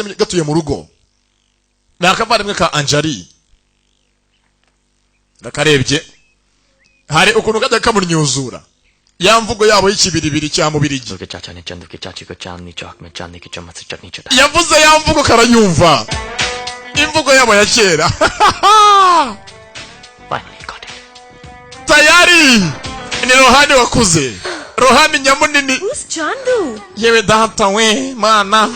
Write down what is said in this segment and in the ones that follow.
gatuye mu rugo nakavandimwe ka Anjali nakarebye hari ukuntu kajya kamunyuzura ya mvugo yabo y'ikibiribiri cya mubirigi yavuze ya mvugo karanyumva imvugo yabo ya kera tayari ni Rohani wakuze Rohani nyamunini. Who's Chandu? Yewe data we mana.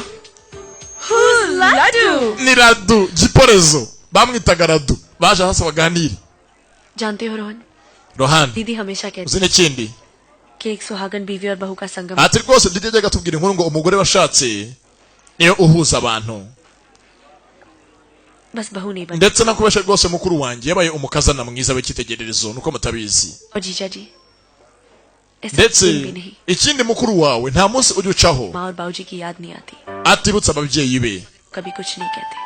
Who's Ladu? Ni Ladu Giporezo bamwitaga Ladu baje hasa baganira. जानते हो रोहन Rohan दीदी हमेशा कहती uzine kindi कि एक सुहागन बीवी और बहू का संगम ati rwose didi yajyaga tubwira inkuru ngo umugore washatse niyo uhuza abantu बस बहू नहीं बनी ndetse nakubesha rwose mukuru wanjye yabaye umukazana mwiza w'ikitegererezo nuko mutabizi और जीजा जी ndetse ikindi mukuru wawe nta munsi ujya ucaho माँ और बाबूजी की याद नहीं आती atibutsa ababyeyi be कभी कुछ नहीं कहते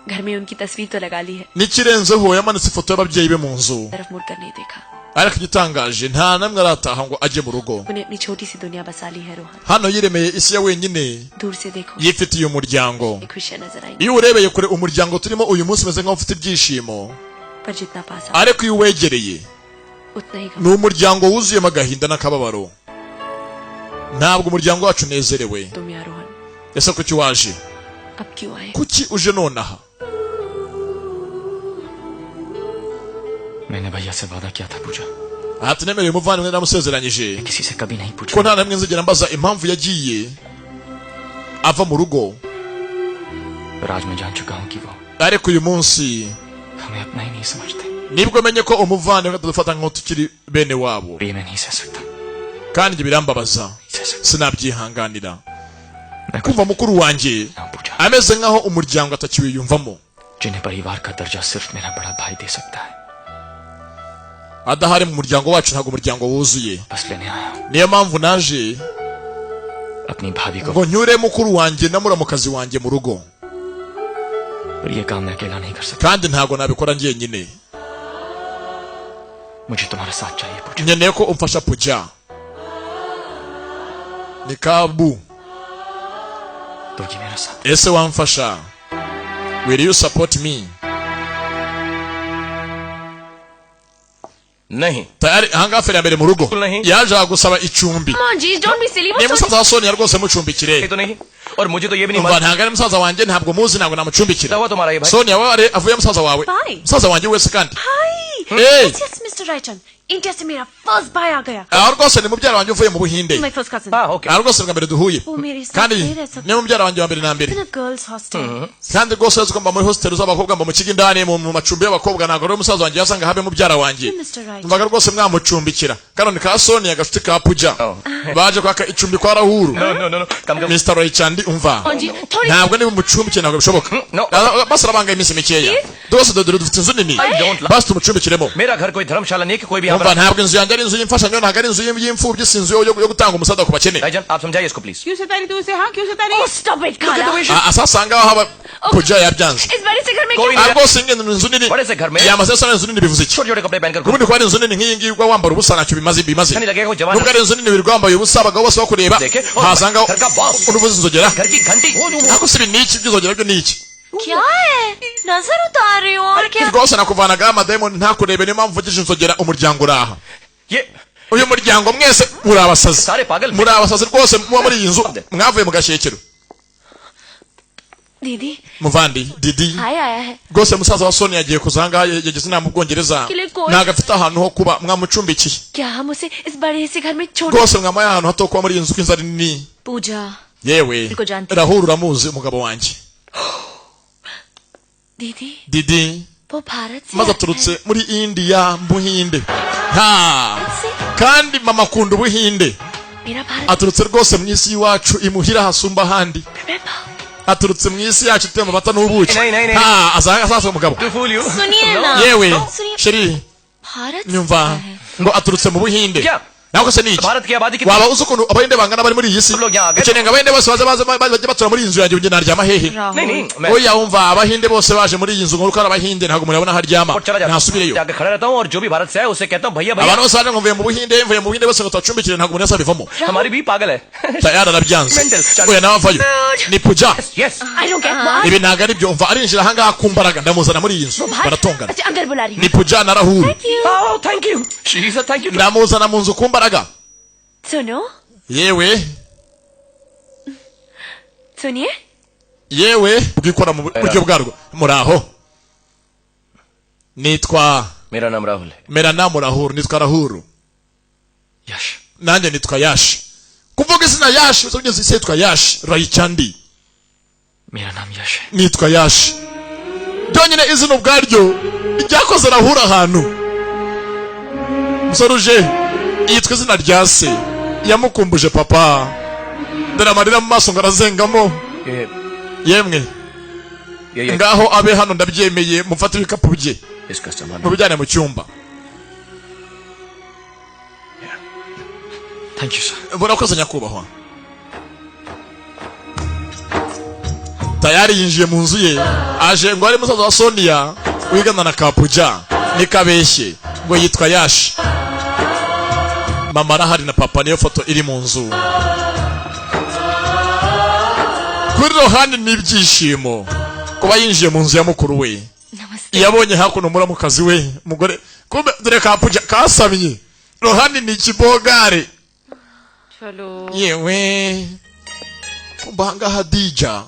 घर में उनकी तस्वीर तो लगा ली है n'ikirenzeho yamanitse ifoto y'ababyeyi be mu nzu तरफ मुड़कर नहीं देखा ariko igitangaje nta namwe arataha ngo ajye mu rugo उन्हें अपनी छोटी सी दुनिया बसा ली है Rohan hano yiremeye isi ya wenyine दूर से देखो yifitiye umuryango खुशियां नजर आई iyo urebeye kure umuryango turimo uyu munsi umeze nk'aho ufite ibyishimo पर जितना पास ariko iyo uwegereye उतना ही ni umuryango wuzuyemo agahinda n'akababaro ntabwo umuryango wacu unezerewe तुम यार रोहन ese kuki waje अब क्यों आए kuki uje nonaha मैंने भैया से वादा किया था पूजा ati nemereye umuvandimwe namusezeranyije किसी से कभी नहीं पूछा ko nta namwe nzigera mbaza impamvu yagiye ava mu rugo राज में जान चुका हूँ कि वो ariko uyu munsi हमें अपना ही नहीं समझते nibwo menye ko umuvandimwe atadufata nk'aho tukiri bene wabo ये मैं नहीं सह सकता kandi ibyo birambabaza sinabyihanganira kumva mukuru wanjye ameze nk'aho umuryango atakiwiyumvamo जिन्हें परिवार का दर्जा सिर्फ मेरा बड़ा भाई दे सकता है adahari mu muryango wacu ntabwo umuryango wuzuye बस लेने आया हूँ niyo mpamvu naje अपनी भाभी को ngo nyure mukuru wanjye na muramukazi wanjye mu rugo पर ये काम मैं अकेला नहीं कर सकता kandi ntabwo nabikora njyenyine मुझे तुम्हारा साथ चाहिए पूजा nkeneye ko umfasha puja ni kabu दोगी मेरा साथ ese wamfasha will you support me नहीं tayari ahangaha feri ya mbere mu rugo yaje gusaba icumbi Come on, geez, don't be silly. ni musaza wa Sonia rwose mucumbikire ये तो नहीं और मुझे तो ये भी नहीं umva मालूम ntabwo ari musaza wanjye ntabwo muzi ntabwo namucumbikira हुआ तुम्हारा ये भाई Sonia wari avuye musaza wawe Bye. musaza wanjye wese kandi Hi. Hey. Yes, Mr. Raichan. India से मेरा first भाई आ गया. aho rwose ni mubyara wanjye uvuye mu buhinde My first cousin. हाँ okay aho rwose bwa mbere duhuye वो मेरे साथ kandi नहीं रह सकता. ni mubyara wanjye wa mbere na mbere In a girls' hostel. kandi rwose uzi ko mba muri hostel z'abakobwa mba mu kigo indani mu macumbi y'abakobwa ntabwo rero musaza wanjye yasanga habe mubyara wanjye Mr. Raichan. mvaga rwose mwamucumbikira kano ni ka Sonia gashuti ka puja baje kwaka icumbi kwa Rahuru no no no come come Mr. Raychandi umva Oh, जी, थोड़ी ntabwo niba umucumbikire ntabwo bishoboka No. basi arabangaye iminsi mikeya rwose dore dufite inzu nini basi tumucumbikiremo मेरा घर कोई धर्मशाला नहीं है कि कोई भी यहाँ umva पर ntabwo inzu yanjye ari inzu y'imfashanyo ntabwo ari inzu y'imfubyi si inzu yo gutanga umusada ku bakene राजन आप समझाइए इसको प्लीज क्यों सतारी तू उसे हाँ क्यों Sattari Oh, stop it, Kala. asasanga aho haba puja yabyanze इस बड़े से घर में कोई क्या? नहीं rwose ingendo inzu nini बड़े से घर में yamaze sana inzu nini bivuze iki छोटे छोटे कपड़े पहनकर ubundi kuba ari inzu nini nk'iyi ngiyi ugwa wambara ubusa ntacyo bimaze नहीं लगेगा कोई जवान nubwo ari inzu nini wirirwa wambaye ubusa abagabo bose bakureba देखे hasanga घर का बॉस unuvuze inzogera घर की घंटी ariko si ibi ni iki by'inzogera byo ni iki क्या है? नजर उतार रही हो और क्या? rwose nakuvanagaho amadayimoni ntakurebe niyo mpamvu mvugije inzogera umuryango uraha ये uyu muryango mwese muri abasazi सारे पागल muri abasazi rwose muba muri iyi nzu mwavuye mu gashyekero दीदी muvandi didi हाय आया है rwose musaza wa Sonia yagiye kuza ahangaha yageze inama mu Bwongereza ntabwo afite ahantu ho kuba mwamucumbikiye क्या हम उसे इस बड़े से घर में छोड़ rwose mwamuhaye ahantu hato ho kuba muri iyi nzu k'inzu ari nini पूजा yewe Niko janti. Rahuru uramuzi umugabo wanjye दीदी didi वो भारत से maze आया aturutse muri India mu Buhinde ha kandi mama akunda Ubuhinde है। मेरा Bharat aturutse rwose mu isi y'iwacu imuhira hasumba ahandi Remember? aturutse mu isi yacu itema amata n'ubuki नहीं ha azaza umugabo to fool you सुनिए ना yewe सुनिए sheri भारत से nyumva आया है। ngo aturutse mu Buhinde क्या naho se niki भारत की आबादी की waba uzi ukuntu abahinde bangana bari muri iyi si ukeneye ngo abahinde bose baze bajya batura muri iyi nzu yanjye ugenda naryama hehe नहीं मैं oya wumva abahinde bose baje muri iyi nzu ngo uko ari abahinde ntabwo murabona aho aryama चला जाता ntasubireyo जाके खड़ा रहता हूँ और जो भी भारत से है उसे कहता हूँ भैया भैया abantu bose baje ngo mvuye mu buhinde bose ngo tubacumbikire ntabwo umuntu wese abivamo हमारी भी पागल है tayari arabyanze Mental. oya nawe avayo ni puja yes I don't get what. ibi ntabwo ari byo umva arinjira ahangaha ku mbaraga ndamuzana muri iyi nzu baratongana अच्छा अंदर बुला रही ni हूँ. puja na rahuru oh thank you Sheeza thank you ndamuzana mu nzu ku mbaraga सुनो yewe सुनिए yewe bwikora mu buryo bwarwo muraho nitwa मेरा नाम राहुल है merana murahuru nitwa rahuru यश nanjye nitwa yashi kuvuga izina yashi uzongeza isi yitwa yashi rayicyandi मेरा नाम यश है nitwa yashi byonyine izina ubwaryo ryakoze rahuru ahantu umusore uje yitwa izina rya se yamukumbuje papa dore amarira mu maso ngo arazengamo yemwe ये ngaho abe hano ndabyemeye mufate ibikapu bye इसका सामान mubijyane mu cyumba thank you sir murakoze nyakubahwa tayari yinjiye mu nzu ye aje ngo ari musaza wa Sonia wigana na Kapuja nikabeshye ngo yitwa Yashi mama arahari na papa niyo foto iri mu nzu kuri rohani n'ibyishimo kuba yinjiye mu nzu ya mukuru we नमस्ते yabonye hakuno muramukazi we mugore kumbe dore Kapuja kasamye rohani ni ikibogare चलो yewe kumbanga Hadija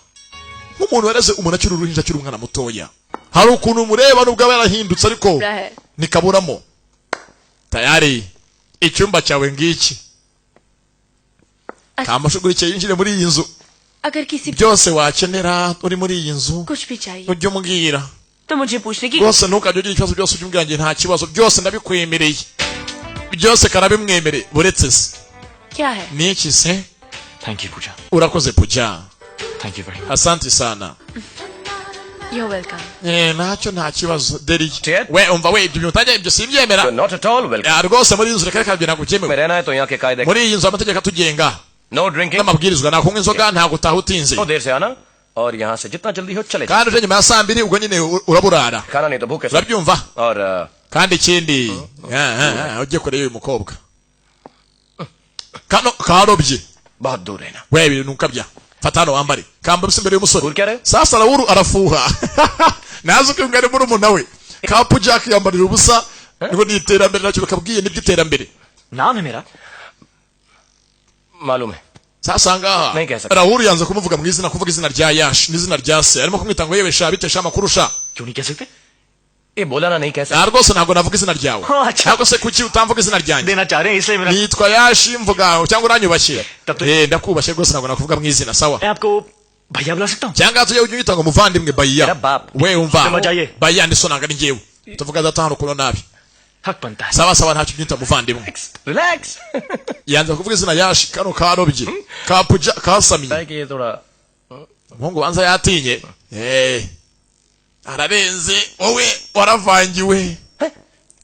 nk'umuntu wareze umuntu akiri uruhinja akiri umwana mutoya hari ukuntu umureba nubwo aba yarahindutse ariko है nikaburamo tayari icyumba cyawe ngiki kamashugurikiye yinjire muri iyi nzu अगर किसी byose wakenera uri muri iyi nzu कुछ भी चाहिए ujye umbwira तो मुझे पूछने की rwose ntukajye ugira ikibazo byose ujye umbwira njye nta kibazo byose ndabikwemereye byose karabimwemereye buretse se क्या है ni iki se thank you Puja urakoze puja thank you very much asante sana You're welcome. ntacyo nta kibazo deri Ted? we umva we ibyo utajya ibyo simbyemera not at all welcome rwose muri iyi nzu reka reka ibyo ntabwo में byemewe रहना है तो यहाँ के कायदे muri iyi nzu amategeko atugenga no drinking n'amabwirizwa nta kunywa inzoga nta gutaha utinze तो देर से आना और यहाँ से जितना जल्दी हो चले जाओ। kandi uje nyuma ya saa mbiri ubwo nyine uraburara खाना नहीं तो भूखे सो। urabyumva और kandi ikindi ujye kure y'uyu mukobwa kano karobye बहुत दूर रहना we ibintu ukabya fata hano wambare kamba bisa imbere y'umusore दूर क्या रहे sasa Rauru arafuha nazi ko imbwa ari murumuna we kapu Jack yambarira ubusa ngo ni iterambere nacyo bakabwiye n'iby'iterambere नाम है मेरा मालूम है sasa ngaha Nahi kaya sakta. Rauru yanze kumuvuga mu izina kuvuga izina rya Yash n'izina rya se arimo kumwita ngo yewe sha bitesha amakuru sha क्यों नहीं कह सकते ये बोला ना नहीं कैसे rwose ntabwo navuga izina ryawe अच्छा cyangwa se kuki utamvuga izina ryanjye देना चाह रहे हैं इसलिए मेरा nitwa Yash mvuga cyangwa uranyubashye Tatu- ndakubashye rwose ntabwo nakuvuga mu izina sawa मैं आपको भैया बुला सकता हूँ cyangwa tujye ujye uyita ngo muvandimwe Baiya Era bab. we umva Sema jaye. Baiya ndi so ntabwo ari njyewe tuvuga data hano kuno nabi हक बनता है sawa sawa ntacyo unyita muvandimwe relax yanze kuvuga izina Yash kano karobye kapuja kasamye है कि ये थोड़ा umuhungu banza yatinye ararenze wowe waravangiwe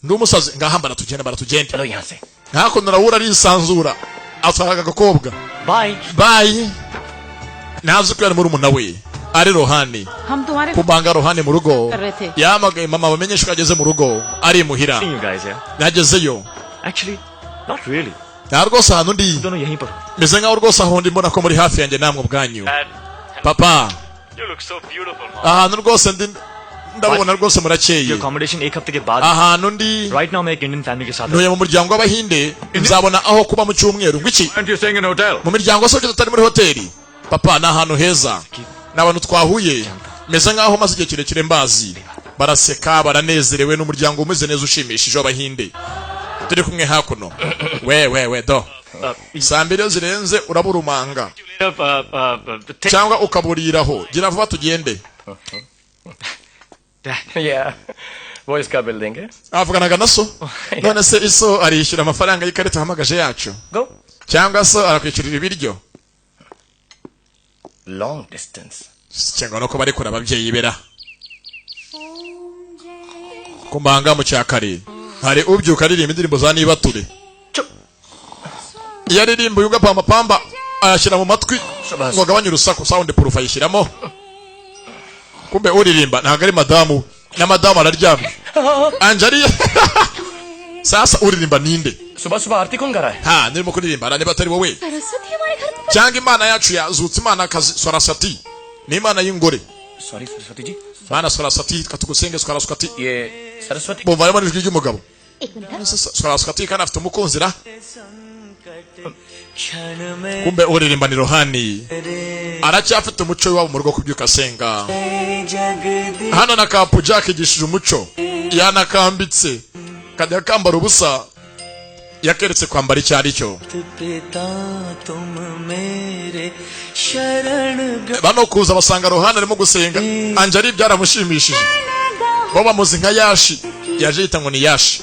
ndi umusazi ngaha baratugende चलो यहाँ से hakuno Raura arisanzura atwaraga agakobwa bye bayi ntazi ko yari murumuna we ari Rohani हम तुम्हारे kubanga Rohani mu rugo कर रहे थे yamagaye mama bamenyesha ko ageze mu rugo ari muhira you guys yeah nagezeyo actually not really nta rwose ahantu ndi दोनों यहीं पर हो meze nkaho rwose aho ndi mbona ko muri hafi yanjye namwe ubwanyu papa you look so beautiful ahantu rwose ndi ndabona rwose your murakeye accommodation एक हफ्ते के बाद ahantu ndi right now मैं एक इंडियन फैमिली के साथ ntuye mu muryango w'abahinde nzabona aho kuba mu cyumweru ngwiki and you're staying in a hotel mu miryango se tutari muri hoteli papa ni ahantu heza ni abantu twahuye meze nkaho maze igihe kirekire mbazi baraseka baranezerewe n'umuryango umeze neza ushimishije w'abahinde turi kumwe hakuno we do saa mbiri iyo zirenze urabura umanga cyangwa ukaburiraho gira vuba tugende या वो इसका बिल देंगे avuganaga na so none se iso arishyura amafaranga y'ikarita ahamagaje yacu गो cyangwa so arakwishyurira ibiryo long distance cyangwa no kuba arikora ababyeyi bera kumbanga mu cyakare hari ubyuka aririmba indirimbo za nibature yaririmba yuga pamba pamba ayashyira mu matwi Shabash. ngo agabanye urusaku sound proof ayishyiramo kumbe uririmba ntabwo ari madamu na madamu araryamye Anjali sasa uririmba ninde सुबह सुबह आरती कौन कर रहा है ha nirimo kuririmba niba atari wowe Saraswati हमारे घर में cyangwa imana yacu yazutse imana kazi Saraswati ni imana y'ingore sorry Saraswati ji mana Saraswati katugusenge Saraswati ये Saraswati bumva arimo n'ijwi ry'umugabo एक minute Saraswati kandi afite umukunzi ra kumbe uririmba ni rohani aracyafite umuco w'iwabo mu rugo kubyuka asenga hano na Kapu Jack igishije umuco yanakambitse kajya kambara ubusa yakeretse kwambara icyo ari cyo bano kuza basanga rohani arimo gusenga Anjali byaramushimishije bo bamuzi nka Yashi yaje yita ngo ni Yashi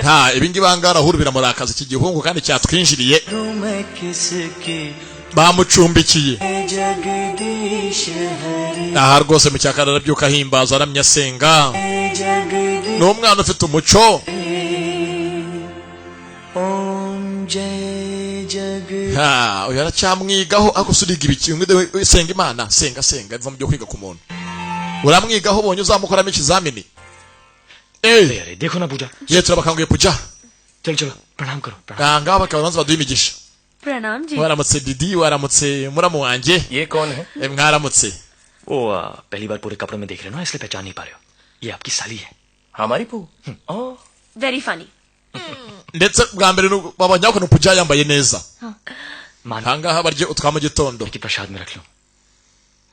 ha ibingi bangara huru biramurakaza iki gihungu kandi cyatwinjiriye bamucumbikiye aha rwose mu cyakara arabyuka ahimbaza aramya asenga ni umwana ufite umuco ha uyu aracyamwigaho agusuriga ibiki umwe senga imana senga biva mu byo kwiga ku muntu uramwigaho ubonye uzamukoramo ikizamini अरे देखो ना पूजा ye turabakanguye Puja चलो चलो प्रणाम करो प्रणाम ngaba bakaba banza baduha imigisha प्रणाम जी waramutse Didi waramutse muramu wanjye ये कौन है mwaramutse वो पहली बार पूरे कपड़ों में देख रहे हो ना इसलिए पहचान नहीं पा रहे हो ये आपकी साली है हमारी पू oh very funny ndetse bwa mbere babonye ko Puja yambaye neza मान ahangaha barye utwa mu gitondo की प्रसाद में रख लो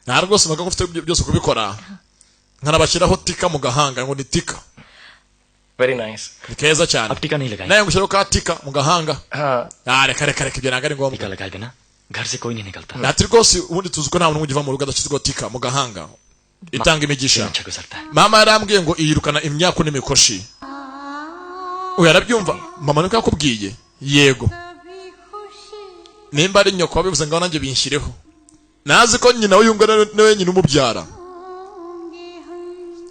nta rwose mbaga ko ufite byose kubikora nkanabashyiraho tika mu gahanga ngo ni tika very nice ni keza cyane अब टीका नहीं लगाई nawe ngushyiraho ka tika mu gahanga हाँ reka ibyo ntabwo ari ngombwa टीका लगा देना घर से कोई नहीं निकलता ati rwose ubundi tuzi ko nta muntu ugiva mu rugo adashyizweho tika mu gahanga itanga दिन imigisha अच्छा गुजरता है mama yarambwiye ngo iyirukana imyaku n'imikoshi uyu arabyumva mama niko yakubwiye yego nimba ari nyoko wabivuze ngo nanjye binshyireho nazi ko nyina w'uyu ngo nawe nyina umubyara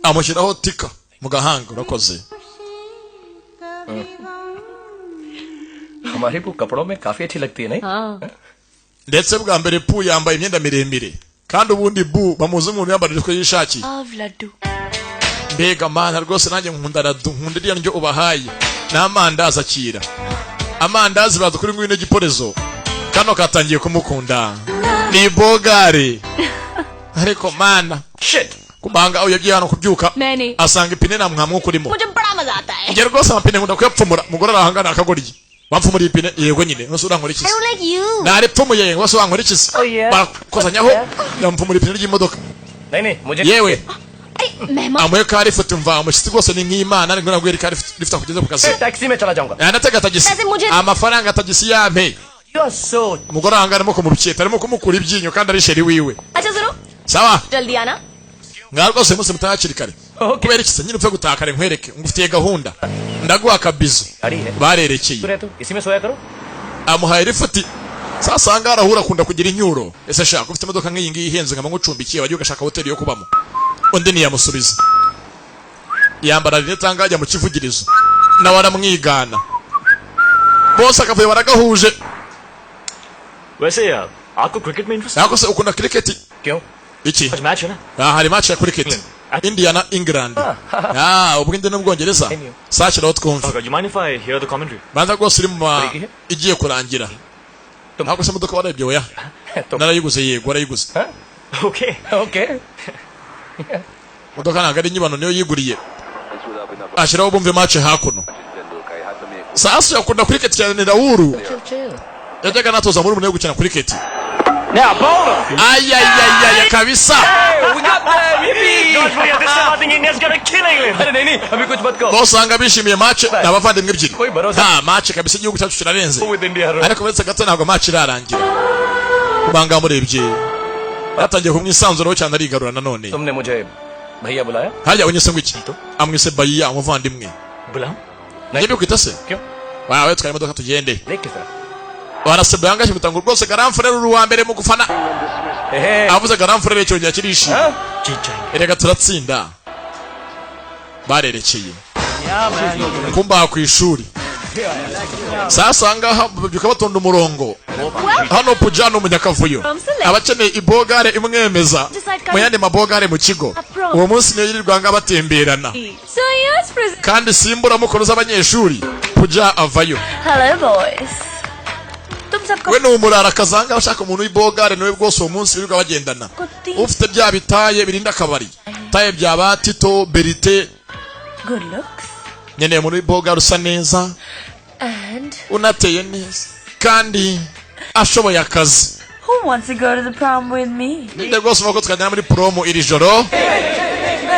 amushyiraho tika mu gahanga urakoze हमारी पू कपड़ों में काफी अच्छी लगती है नहीं हाँ ndetse bwa mbere pu yambaye imyenda miremire kandi ubundi bu bamuzi umuntu yambarira uko yishakiye आव Laddu mbega mana rwose nanjye nkunda radu nkunda iriya ndyo ubahaye n'amandazi akira amandazi baza kuri ngwino giporezo kano katangiye kumukunda ni bogare ariko mana shit kubanga uyu yagiye hano kubyuka मैंने asanga ipine nta mwamwuka urimo मुझे बड़ा मजा आता है njye rwose amapine nkunda kuyapfumura umugore arahangana akagoryi bapfumura ipine yego nyine nose urankora iki I don't like you naripfumuye wose wankora iki Oh, yeah. bakozanyaho yampfumura ipine ry'imodoka नहीं नहीं मुझे yewe अरे मेहमान amuye kari foto mva umushyitsi rwose ni nk'imana ariko nabwo yari kari rifite kugeza ku kazi taxi में चला जाऊंगा yanatega tagisi Ese muje- amafaranga tagisi yampe you are so umugore ahanga arimo kumubiketa arimo kumukura ibyinyo kandi ari sheri wiwe अच्छा सुनो sawa जल्दी आना ngaho rwose uyu munsi mutaha hakiri kare Okay. kubera iki se nyine upfe gutaha kare nkwereke ngufitiye gahunda ndaguha akabizo गाड़ी है barerekeye तू रहे तो इसी में सोया करो amuhaye rifuti sasa ahangaha arahura akunda kugira inyuro ese shaka ufite imodoka nk'iyi ngiyi ihenze nkaba ngucumbikiye wagiye ugashaka hoteli yo kubamo undi ntiyamusubiza yambara rinete ahangaha ajya mu kivugirizo nawe aramwigana bose akavuye baragahuje वैसे आपको क्रिकेट में interest nako se ukunda kiriketi क्यों iki आज मैच है ना hari match ya cricket India na England ubwinde n'ubwongereza sakiraho twumve you mind if I hear the commentary banza rwose iri mu Buri gihe? igiye kurangira ntabwo se imodoka warebye oya तो narayiguze yego warayiguze okay okay imodoka ntabwo ari inyibano niyo yiguriye ashyiraho bumve match hakuno sasa yakunda cricket cyane ni Raoul yajyaga natoza muri umuntu yo gukina cricket Now, bowler! ayayayaya kabisa We got there! Yippee! George Valia, this time I think India's gonna killing him. अरे नहीं नहीं अभी कुछ मत कहो bose usanga bishimiye match ni abavandimwe ebyiri कोई भरोसा nta match kabisa igihugu cyacu kirarenze with India ariko uretse gato ntabwo match irarangira kubanga murebye batangiye kumwisanzuraho cyane arigarura nanone तुमने मुझे भैया बुलाया hajya unyise ngo iki amwise bayiya umuvandimwe बुलाऊं? njye bikwita se क्यों wawe twari imodoka tugende देख किस तरह barasebya yangaje bitango rwose garamfurere uri uwa mbere mu gufana Ehe. avuze garamfurere cyongera kirishima हाँ? जीत जाएंगे erega turatsinda barerekeye kumba ku ishuri. Sasa ngaha byuka batonda umurongo hano Puja no munyakavuyo abakeneye ibogare imwemeza mu yandi mabogare mu kigo. Uwo munsi ne yirirwa nga batemberana kandi simbura mukoro z'abanyeshuri. Puja avayo. Hello boys. We no umurara kazanga bashaka umuntu w'ibogare niwe bwose uwo munsi birirwa bagendana. Ufite bya bitaye birinda akabari taye bya batito berite. Good looks. Nyene muri bogare usa neza And unateye neza kandi ashoboye akazi. who wants to go to the prom with me? Ninde rwose uvuga ko twajyana muri promo iri joro.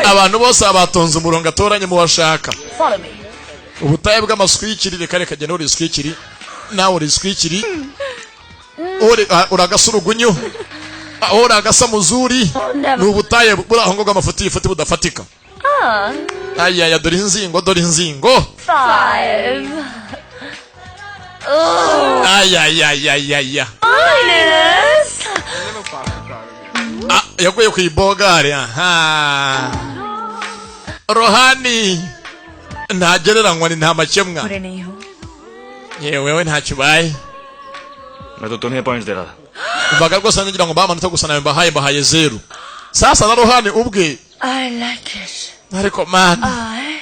Abantu bose abatonze umurongo atoranye mu bashaka. Follow me. Ubutaye bw'amaswikiri reka reka jya uri swikiri nawe uri swikiri uragasurugunyu uragasa muzuri n'ubutaye buraho ngo amafuti yifute budafatika. Aya dore inzingo 5. Aya Minus. yaguye ku ibogare. Aha Rohani ntagereranywa ni nta makemwa. Yewe nta kibaye. मैं तो तुम्हें पॉइंट्स दे रहा था. Mbaga rwose ngira ngo bamanita gusa nawe mbahaye 0. Sasa na Rohani ubwe I like it. ariko man I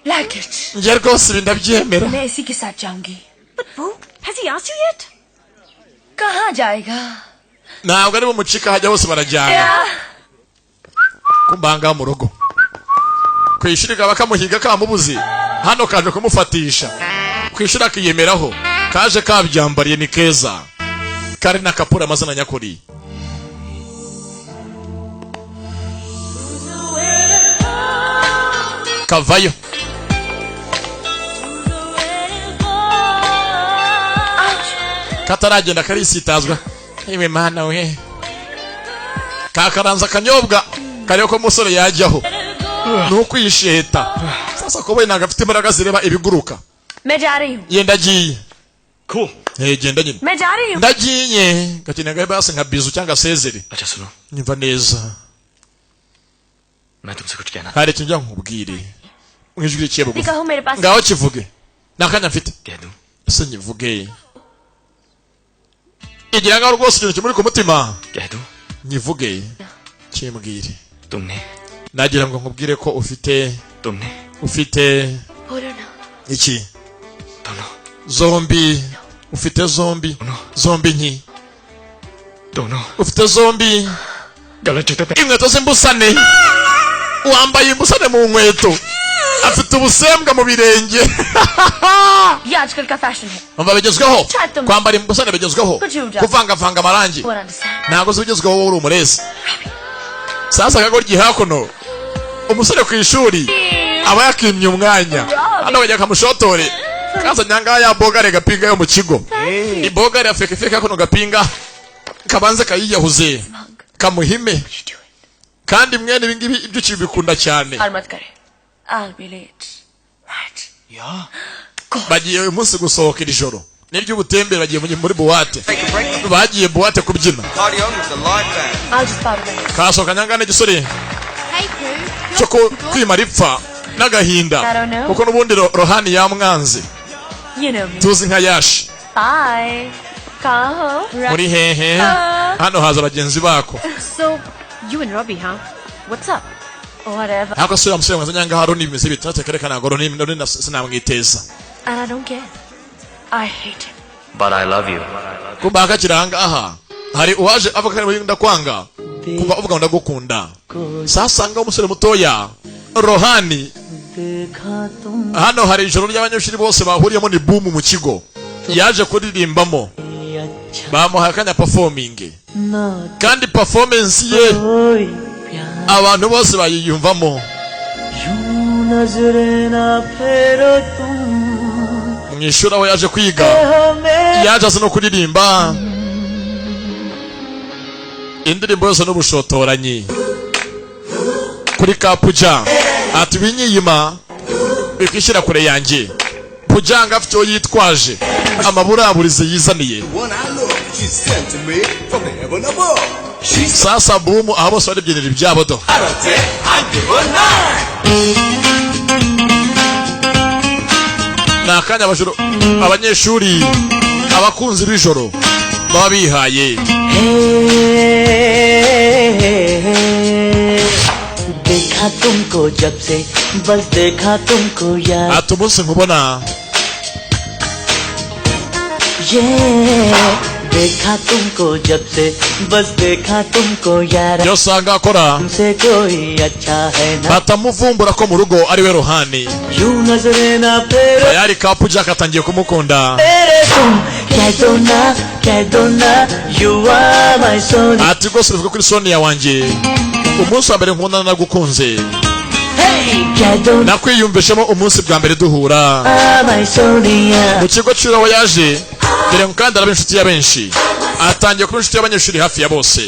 like it. ngiye rwose bindabyemera. मैं इसी के साथ जाऊंगी. But Boo, has he asked you yet? कहाँ जाएगा? Ntabwo ari bumucika hajya hose barajyana. Kumbanga mu rugo kwishirika bakamuhiga kamubuze hano kaje kumufatisha kwishira akiyemeraho kaje kabyambariye ni keza kari na kapura amazina nyakuri. Kavayo kataragenda karisitazwa. Iwe mana we kakaranza kanyobwa kariyo ko musore yajyaho nukwisheta. Sasa ko we nagafite imbaraga zireba ibiguruka. मैं जा रही हूँ. Yenda giye Cool. genda nyine मैं जा रही हूँ. ndagiye gatina gabe base nka bizu cyangwa sezeri. अच्छा सुनो, Nyumva neza मैं तुमसे कुछ कहना. hari kinjya nkubwire mwijwi cyebo दिखा हूँ मेरे पास. ngaho kivuge nakanya mfite कह दूं. ese nyivuge igira ngaho rwose ikintu kimuri ku mutima कह दूं. nyivuge kimbwire. तुमने Nagira ngo nkubwire ko ufite बोलो ना. iki दोनों zombi ufite zombi zombi nki दोनों ufite zombi गलत जूते पे. inkweto z'imbusane wambaye imbusane mu nkweto afite ubusembwa mu birenge. ये आजकल का फैशन है. umva bigezweho Chatum. kwambara imbusane bigezweho Kujuja. kuvangavanga amarangi Won't understand. ntabwo zigezweho wowe uri umurezi. Sasa kagoryi hakuno umusore ku ishuri aba yakimye umwanya hano bajya kamushotore kaza nyanga ya bogare gapinga yo mu kigo. Ibogare ya feke feke hakuno gapinga kabanze kayiyahuze kamuhime You do it. kandi mwene ibingibi ibyo kibikunda cyane. और मत करे. I'll be late. Right. Bagiye uyu munsi gusohoka iri joro nibyo ubutembere bagiye muri buwate bagiye buwate kubyina. Party on with the live band. I'll just powder them. Kasohoka nyangane gisore Hey, Pooh. cyo kwimara ipfa n'agahinda I don't know. kuko n'ubundi Rohani yamwanze You know me. tuzi nka Yashi. Bye. कहाँ हो? Muri hehe hano haza bagenzi bako So, you and Robbie, huh? What's up? Whatever. hako sura musore mwaza nyanga haro n'ibimeze bitatu kereka nagoro n'indi sinamwiteza And I don't care. I hate him. But I love you. kumbaga kiranga aha hari uwaje avuga ko ndakwanga kuva uvuga ndagukunda. Sasa nga umusore mutoya Rohani hano hari ijoro ry'abanyeshuri bose bahuriyemo ni boom mu kigo yaje kuririmbamo bamuhaye akanya performing kandi performance ye abantu bose bayiyumvamo. Mwishura aho yaje kwiga yaje azi no kuririmba indirimbo yose n'ubushotoranyi kuri ka Puja ati binyiyima bikishyira kure yanjye. Puja ngo afite uwo yitwaje amaburaburize yizaniye. One I love, she sent to me from the heaven above. She's Sasa boom aho bose baribyinira ibyabo do out of 10, I give her 9. ni akanya abanyeshuri abakunzi b'ijoro baba bihaye. देखा तुमको जब से बस देखा तुमको यार ati umunsi nkubona देखा तुमको जब से बस देखा तुमको यार iyo usanga akora तुमसे कोई अच्छा है ना batamuvumbura ko mu rugo ari we Rohani यूं नजरे ना फेरो tayari Kapu Jack atangiye kumukunda. तेरे तुम कह दो ना you are my soul ati rwose bivuga kuri Sonia wanjye umunsi wa mbere nkubona nagukunze कह दो ना nakwiyumvishemo umunsi bwa mbere duhura my Sonia mu kigo cy'ura aho yaje dore ngo kandi araba inshuti ya benshi atangiye kuba inshuti y'abanyeshuri hafi ya bose.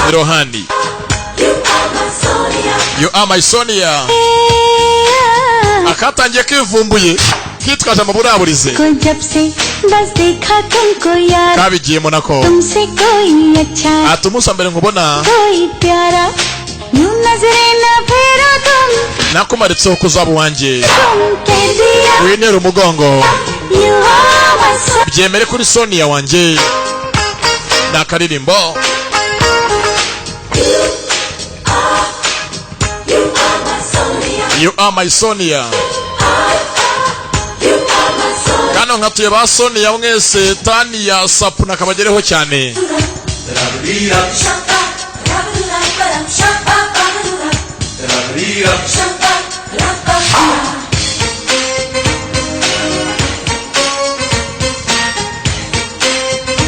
ni Rohani. You are my Sonia. akatangiye kivumbuye kitwaje amaburaburize को जब से बस देखा तुमको यार kabigiyemo nako तुमसे कोई अच्छा ati umunsi wa mbere nkubona कोई प्यारा यूं नजरे ना फेरो तुम nakumaritseho kuzaba uwanjye कह दिया winera umugongo you are my soul byemere kuri Sonia wanjye. ni akaririmbo You are my Sonia. Kano nkatuye ba Sonia mwese Tania Sapu nakabagereho cyane.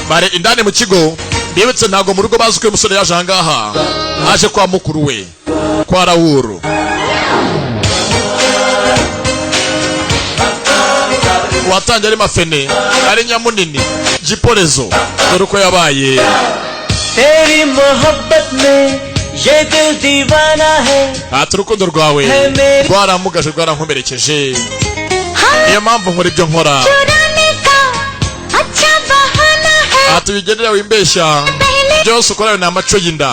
bare indani mu kigo ndibutse ntago mu rugo bazi ko uyu musore yaje ahangaha aje kwa mukuru we kwa Raoul. watangiye ari mafene ari nyamunini giporezo dore uko yabaye. तेरी मोहब्बत में ये दिल दीवाना है ati urukundo rwawe rwaramugaje rwarankomerekeje niyo mpamvu nkora ibyo nkora. चुराने का अच्छा बहाना है ati wigendera wimbeshya byose ukora ni amaco y'inda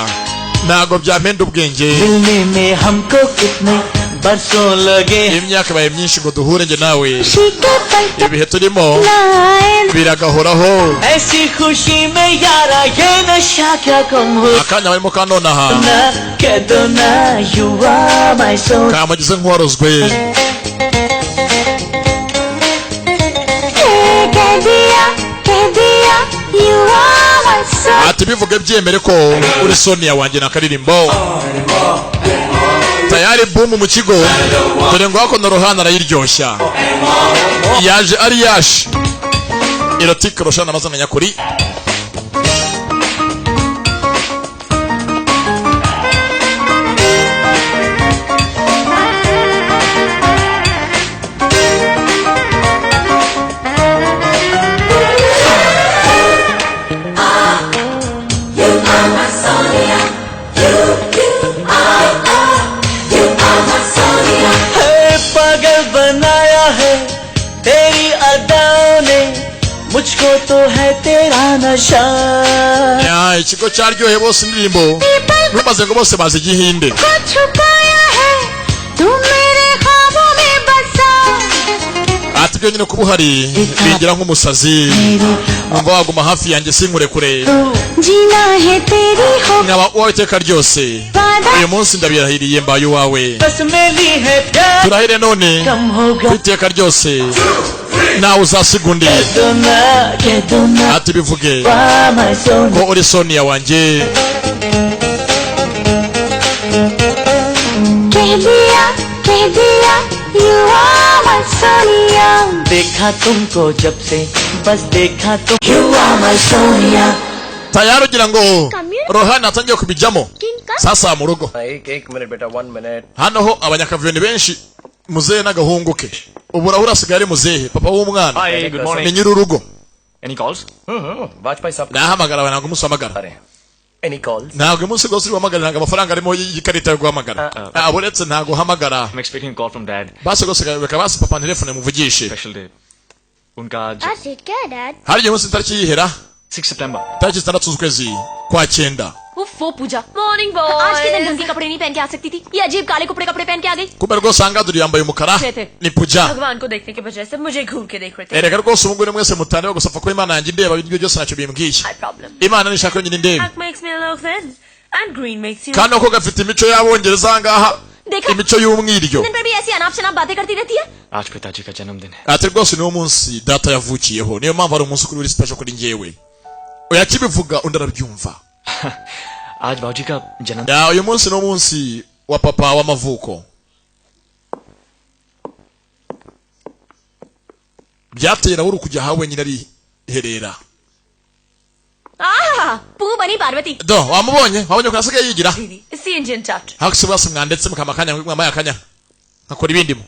ntago byampenda ubwenge. मिलने में हमको कितने बरसों लगे imyaka ibaye myinshi ngo duhure njye nawe खुशी के पल ibihe turimo आए biragahoraho. ऐसी खुशी में यारा ये नशा क्या कम हो akanya barimo kanonaha ना कह दो ना you are my soul kamugize nk'uwarozwe. कह दिया you are my soul ati bivuge byemere ko uri Sonia wanjye na karirimbo. tayari boom mu kigo dore ngo hako na Rohani arayiryoshya yaje ari yash erotique Roshana amazina nyakuri. पागल बनाया है तेरी अदाओं ने मुझको तो है तेरा नशा ya ikigo cyaryohe bose indirimbo bimaze ngo bose bazi igihinde. को छुपाया है तू मेरे ख्वाबों में बसा ati byo nyine kuba uhari bigira nk'umusazi ngo waguma hafi yanjye sinkurekure जीना है तेरी हो nkaba uwawe iteka ryose. वादा uyu munsi ndabirahiriye mbaye uwawe बस मेरी है प्यार turahire none कम होगा ku iteka ryose nawe uzasiga undi. कह दो ना ati bivuge वाह my soul ko uri Sonia wanjye. कह दिया you are my Sonia देखा तुमको जब से बस देखा तुम you are my Sonia tayari ugira ngo Rohani atangiye kubijyamo sasa mu rugo. एक मिनट बेटा 1 minute hano ho abanyakavuyo ni benshi muzehe n'agahungu ke ubu Raoul asigaye ari muzehe papa w'umwana Hi, good morning. ni nyir'urugo. Any calls? Vajpayee साहब nahamagara abantu ntabwo umunsi uhamagara अरे any calls ntabwo umunsi rwose uri buhamagare ntabwo amafaranga arimo y'ikarita yo guhamagara uretse ntabwo uhamagara I'm expecting a call from Dad. basi rwose reka basi papa telefone muvugishe. Special day. उनका आज That's it, good, Dad. hari igihe munsi itariki yihera 6 September. tariki 6 z'ukwezi kwa cyenda वो वो पूजा मॉर्निंग आज के दिन बॉय। ढंग के कपड़े नहीं पहन के आ सकती थी, ये अजीब काले कपड़े पहन के आ गई। kumbe rwose ahangaha dore yambaye umukara थे ni puja भगवान को देखने के बजाय सब मुझे घूर के देख रहे थे। erega rwose ubu ngubu mwese mutanira gusa apfa kuba imana yanjye indeba ibyo byose ntacyo bimbwiye My problem. imana nishaka yonyine indebe Black makes me look thin and green makes you. kandi uko gafite imico y'abongereza ahangaha देखा imico y'umwiryo दिन पर भी ऐसी अनाप शनाप बातें करती रहती है। आज पिताजी का जन्मदिन है। ati rwose niwo munsi data yavukiyeho niyo mpamvu ari umunsi kuri uri special kuri njyewe oya kibivuga undi arabyumva आज बाबूजी का जन्म ya uyu munsi ni umunsi wa papa w'amavuko byateye Raul kujya ahawe nyine ariherera पू बनी Parvati. do wamubonye ko yasigaye yigira दीदी इसी इंडियन चाट hakuse basi mwandetse mukama akanya mwamaye akanya nkakora ibindi mu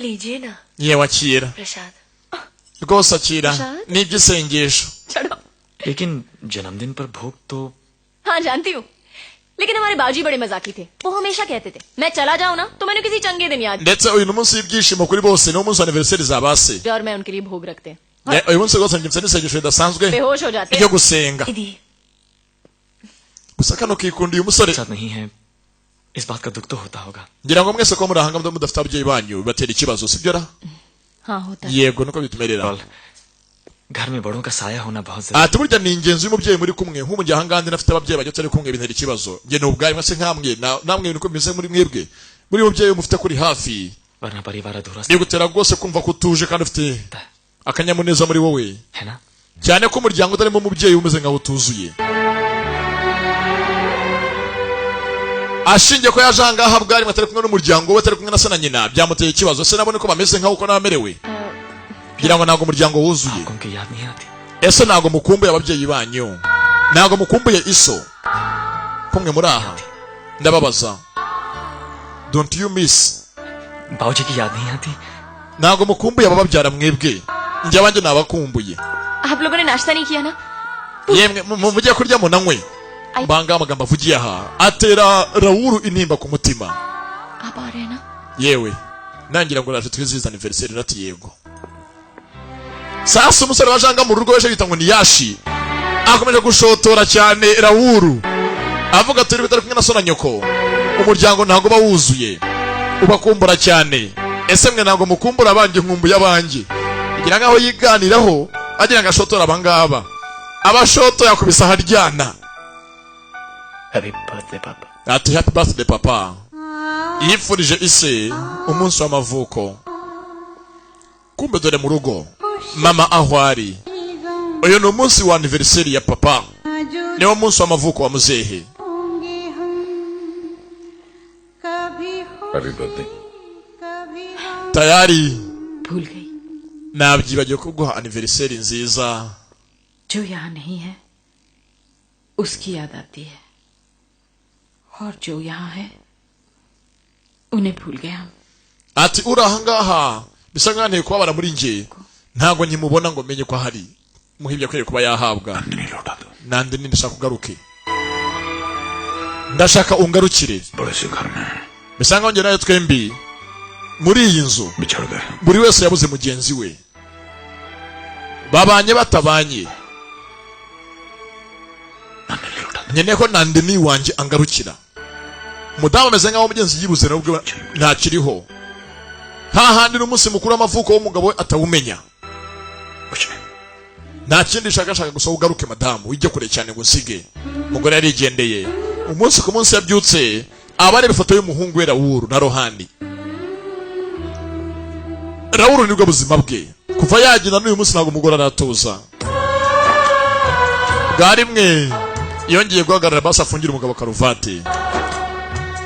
लीजिए ना yewe akira प्रसाद। rwose akira n'iby'isengesho चलो। लेकिन जन्मदिन पर भोग तो हाँ जानती हूँ, लेकिन हमारे बाजी बड़े मजाकी थे। वो हमेशा कहते थे मैं चला जाऊँ ना तो मैंने किसी चंगे दिन याद ndetse uyu ni umunsi w'ibyishimo kuri bose ni umunsi wa anniversaire za base किया और मैं उनके लिए भोग रखते हैं। uyu munsi rwose ngimse n'isengesho ridasanzwe बेहोश हो जाते ryo हैं। gusenga दीदी gusa kano kikundiye umusore साथ नहीं है, इस बात का दुख तो होता होगा। ngira ngo mwese ko muri ahanga mudafite ababyeyi banyu bibatera ikibazo sibyo ra हाँ होता है। yego niko bitumerera और घर में बड़ों का साया होना बहुत जरूरी ati burya ni ingenzi y'umubyeyi muri kumwe nk'umujyi ahangandi nafite ababyeyi bajya turi kumwe bintera ikibazo nge ni ubwayo mwese nkamwe namwe niko bimeze muri mwebwe muri mubyeyi mufite kuri hafi है, वरना परिवार अधूरा सा bigutera rwose kumva ko utuje kandi ufite akanyamuneza muri wowe है ना। cyane ko umuryango utarimo umubyeyi umeze nkaho utuzuye ashingiye ko yaje ahangaha bwari atari kumwe n'umuryango we atari kumwe na se na nyina byamuteye ikibazo se nabone ko bameze nkaho uko nabamerewe kugira ngo ntabwo umuryango wuzuye आपको उनकी याद नहीं आती? ese ntabwo mukumbuye ababyeyi banyu ntabwo mukumbuye iso kumwe muri aha ndababaza don't you miss बाबूजी की याद नहीं आती? ntabwo mukumbuye abababyara mwebwe njye abanjye nabakumbuye आप लोगों ने नाश्ता नहीं किया ना? yemwe mugiye kurya munanywe Ay. mbanga amagambo avugiye aha atera Raul intimba ku mutima आप आ रहे हैं ना? yewe nangira ngo naje twizihiza anniversaire rati yego sasa umusore wajanga mu rugo weje yita ngo ni yashi akomeje gushotora cyane Raul avuga turi bitari kumwe na sona nyoko umuryango ntago bawuzuye ubakumbura cyane ese mwe ntago mukumbura abanje nkumbuye abanje igira ngaho yiganiraho agira ngo ashotora abangaba abashoto yakubisa haryana Happy birthday, Papa. ati happy birthday papa yifurije ise umunsi w'amavuko kumbe dore mu rugo mama aho ari uyu ni umunsi wa anniversaire ya papa niwo munsi w'amavuko wa muzehe Happy birthday. tayari भूल गई nabyibagiwe kuguha anniversaire nziza जो यहाँ नहीं है उसकी याद आती है और जो यहाँ है उन्हें भूल गए हम। ati uri ahangaha bisa nkaho nteye kubabara muri nge ntabwo nkimubona ngo menye ko ahari muhibye akwiriye kuba yahabwa नहीं लौटा दो nandi nindi ndashaka ugaruke ndashaka ungarukire बड़े से घर में bisa nkaho njye nawe twembi muri iyi nzu बिछड़ गए buri wese yabuze mugenzi we babanye batabanye नहीं लौटा nkeneye ko nandini wanjye angarukira umudamu ameze nkaho mugenzi yibuze nawe ubwe ntakiriho hahandi n'umunsi mukuru w'amavuko w'umugabo we atawumenya कुछ नहीं nta kindi shaka gusa ugaruke madamu wijye kure cyane ngo nsige umugore yarigendeye umunsi ku munsi yabyutse aba areba ifoto y'umuhungu we Raul na Rohani Raul nibwo buzima bwe kuva yagenda n'uyu munsi ntabwo umugore aratuza bwa rimwe yongeye guhagarara basi afungira umugabo karuvati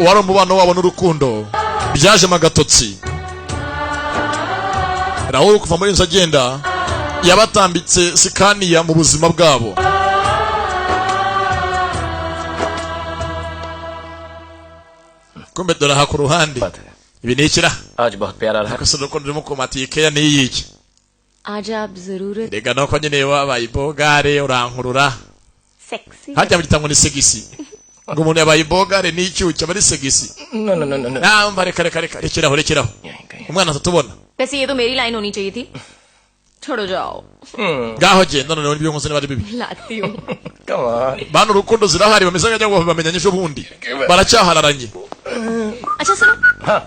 uwari umubano wabo n'urukundo byajemo agatotsi Raul kuva muri inzu agenda yabatambitse sikaniya mu buzima bwabo kumbe dore aha ku ruhande बात है ibi ni ikira आज बहुत प्यारा रहा akasoro ko ndimo kumatiye keya ni yiki आज आप जरूरत rega nuko nyine wabaye ibogare urankurura sexy hajya mu gitango ni segisi ngo umuntu yabaye ibogare ni icyuki aba ari segisi No, no, no, no, no. namba reka rekeraho यहीं कहीं umwana atatubona वैसे ये तो मेरी लाइन होनी चाहिए थी। छोड़ो जाओ ngaho genda noneho n'ibyo nkoze niba ari bibi लाती हूँ Come on. bana urukundo zirahari bameze nk'ajya ngo bamenyanye ejo bundi baracyahararanye अच्छा सुनो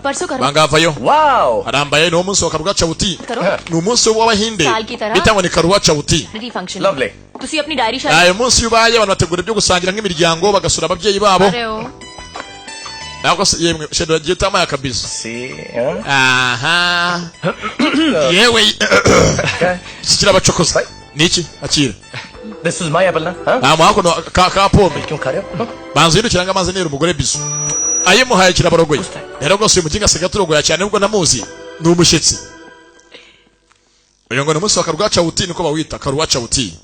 परसों करो bangavayo Wow. arambaye ni umunsi wa karuga chawuti करो ni umunsi w'abahinde साल की तरह bitangwa ni karuga chawuti diary function Lovely. तुसी अपनी डायरी शायद ayo munsi ubaye abantu bategura ibyo gusangira nk'imiryango bagasura ababyeyi babo रहे हो ntabwo se yemwe shedo yagiye tamaya kabisa See, huh? aha yewe sikira abacokoza niki akira This is my apple, na? Huh? amuhako ka pome क्यों खा रहे हो? banza yirukira ngo amaze nera umugore bisu ayimuhaye kirabarogoye rero rwose uyu muginga asiga turogoya cyane nubwo namuzi ni umushyitsi uyu ngo ni umunsi wa karuga chawuti niko bawita karuga chawuti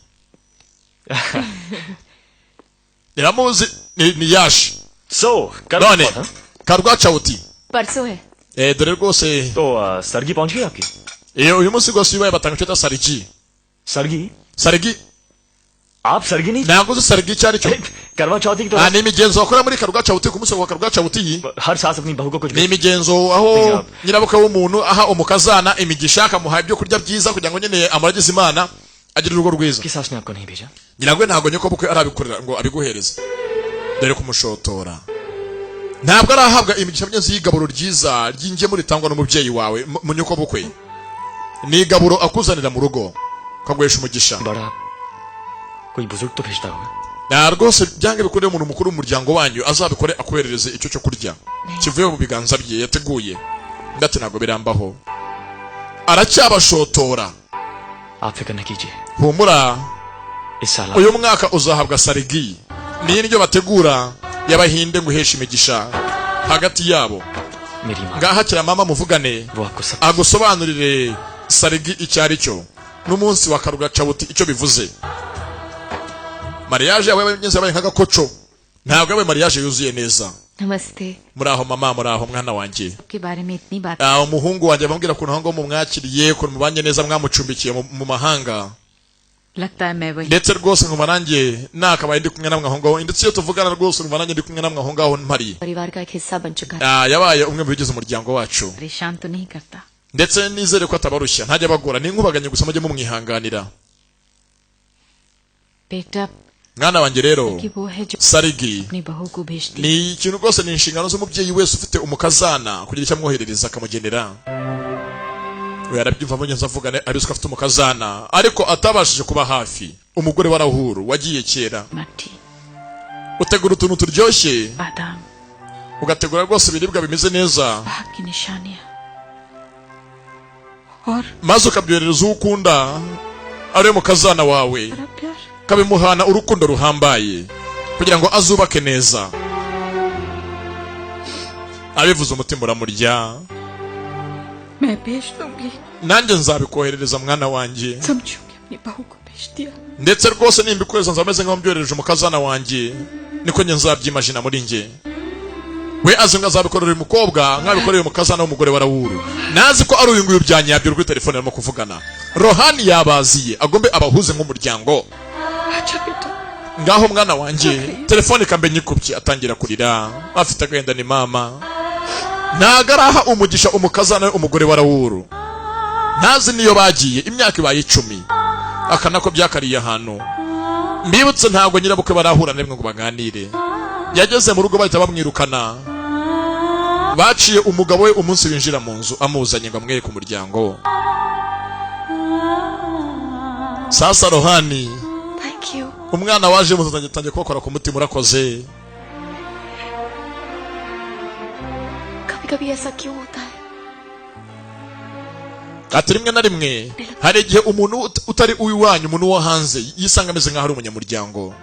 niramuzi ni yashi So, कल none कौन था? karuga chawuti परसों है dore rwose तो सरगी पहुंच गई आपकी uyu munsi rwose ubaye batanga icyo sarigi सरगी sarigi आप सरगी नहीं ntabwo uzi sarigi icyo ari cyo करवा चौथी की तो ni imigenzo bakora muri karuga chawuti ku munsi wa karuga chawuti हर सास अपनी बहू को कुछ ni imigenzo aho nyirabukwe w'umuntu aha umukazana imigisha akamuha ibyo kurya byiza kugira ngo nyine amuragize imana agire urugo rwiza की सास ने आपको नहीं भेजा nyirangwe ntabwo nyoko bukwe arabikorera ngo abiguhereze dore kumushotora ntabwo arahabwa imigisha myiza y'igaburo ryiza ry'ingemu ritangwa n'umubyeyi wawe mu nyoko bukwe ni igaburo akuzanira mu rugo kagwesha umugisha बड़ा कोई बुजुर्ग तो भेजता होगा na rwose byange bikoreye umuntu mukuru w'umuryango wanyu azabikore akuherereze icyo cyo kurya kivuye mu biganza bye yateguye ndetse ntabwo birambaho aracyabashotora आप फिक्र न कीजिए humura इस साल uyu mwaka uzahabwa sarigi ni indyo bategura y'abahinde ngo uheshe imigisha hagati yabo मेरी माँ ngaha kira mama muvugane वो आपको सब agusobanurire sarigi icyo ari cyo n'umunsi wa karuga chawuti icyo bivuze mariage yawe y'abanyenzi yabaye nk'agakoco ntabwo yabaye mariage yuzuye neza नमस्ते muraho mama muraho mwana wanjye के बारे में इतनी बात umuhungu wanjye bamubwira ukuntu aho ngaho mumwakiriye ukuntu mubanye neza mwamucumbikiye mu mahanga लगता है मैं वही ndetse rwose nkumva nanjye nakabaye ndi kumwe namwe aho ngaho ndetse iyo tuvugana rwose nkumva nanjye ndi kumwe namwe aho ngaho mpari परिवार का एक हिस्सा बन चुका है yabaye umwe mu bigize umuryango wacu परेशान तो नहीं करता ndetse nizere ko atabarushya ntajya abagora ni nkubaganye gusa mujye mumwihanganira बेटा mwana wanjye rero कि वो है जो sarigi अपनी बहू को भेजती ni ikintu rwose ni inshingano z'umubyeyi wese ufite umukazana kugira icyo amwoherereza akamugenera we arabyumva mugenzi avugane abizi ko afite umukazana ariko atabashije kuba hafi umugore wa rahuru wagiye kera mathri utegura utuntu turyoshye बादाम ugategura rwose ibiribwa bimeze neza भाग की निशानियां और maze ukabyoherereza uwo ukunda ariwe mukazana wawe बड़ा प्यार kabimuhana urukundo ruhambaye kugira ngo azubake neza abivuze umutima uramurya मैं भेज दूंगी nanjye nzabikoherereza mwana wanjye समझूंगी अपनी बहू को भेज दिया ndetse rwose nimbikohereza nzameze nk'aho mbyohereje umukazana wanjye niko njye nzabyimagina muri njye we azi ngo azabikorera uyu mukobwa nk'abikoreye umukazana w'umugore wa Rawuru nazi ko ari uyu nguyu byanyabyo kuri telefone arimo kuvugana rohani yabaziye agombe abahuze nk'umuryango अच्छा बेटा ngaho mwana wanjye telefone ikambe nyikubye atangira kurira afite agahinda ni mama ntago araha umugisha umukazana we umugore wa Rawuru ntazi niyo bagiye imyaka ibaye 10 akanako byakariye ahantu mbibutse ntago nyirabukwe barahura nemwe ngo baganire yageze mu rugo bahita bamwirukana baciye umugabo we umunsi winjira mu nzu amuzanye ngo amwere ku muryango sasa rohani thank you umwana waje muzatangiye kubakora ku mutima urakoze कभी कभी ऐसा क्यों होता है ati rimwe na rimwe hari igihe umuntu utari uwiwanyu umuntu wo hanze yisanga ameze nk'aho ari umunyamuryango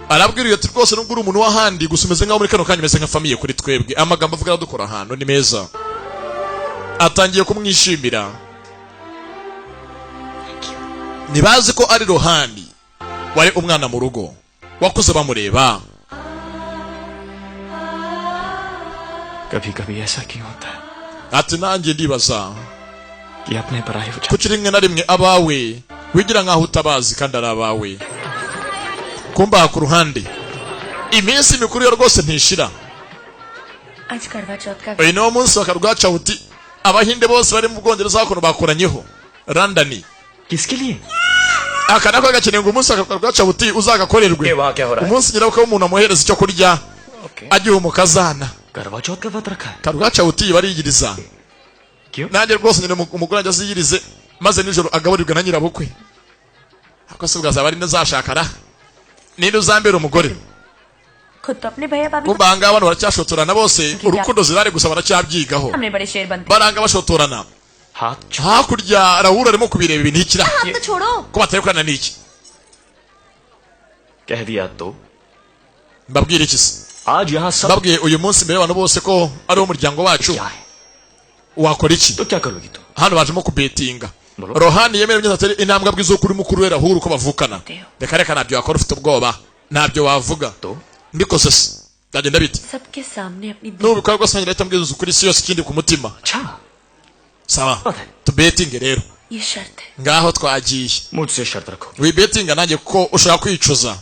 arabwiriye ati rwose nubwo uri umuntu w'ahandi gusa umeze nk'aho muri kano kanya umeze nka famiye kuri twebwe amagambo avuga dukora ahantu ni meza atangiye kumwishimira ntibazi ko ari rohani wari umwana mu rugo wakuze bamureba कभी कभी ऐसा क्यों होता है ati nanjye ndibaza कि अपने पराये हो kuki rimwe na rimwe abawe wigira nk'aho utabazi kandi ari abawe kumbaha ku ruhande iminsi mikuru yo rwose ntishira आज करवा चौथ का uyu niwo munsi wa karugacawuti abahinde bose bari mu bwongereza hakuno bakoranyeho London. किसके लिए? Aka nako gakeneye ngo umunsi akarwaca buti uzagakorerwe. ये वहाँ क्या हो रहा है? Umunsi nyiraho ko umuntu amuhereza icyo kurya. Okay. Agiye umukazana. करवा चौथ का व्रत रखा है। Karwaca buti bariyiriza. क्यों? Nanjye rwose nyine umugore ajya aziyirize maze nijoro agaburirwa na nyirabukwe. Akose bwaza bari nazashakara. Ninde uzambera umugore? खुद तो अपने भैया भाभी Kumbanga abantu baracyashotorana bose urukundo zirare gusa baracyabyigaho. हमने बड़े शेर बनते Baranga bashotorana. हाथ Hakurya Raoul arimo kubireba ibintu ikira. हाथ तो छोड़ो। Ko baterekana n'iki? कह दिया तो Mbabwire iki se? आज यहाँ सब Babwiye uyu munsi mbere y'abantu bose ko ari umuryango wacu. क्या है? Wakora iki? तो क्या करोगी तुम? Hano bajemo kubetinga. Bro. Rohani yemera imyenda atari intambwe abwizo kuri mukuru we Raoul ko bavukana. Reka ntabyo wakora ufite ubwoba. Ntabyo wavuga. तो Mbikoze se. Ndagenda bite? सबके सामने अपनी Nubikora rwose nanjye leta mbwizo kuri si yose ikindi ku mutima. अच्छा Sawa. Tubetinge rero. ये शर्त है। Ngaho twagiye. मुझसे शर्त रखो। Wibetinga nanjye ko ushaka kwicuza.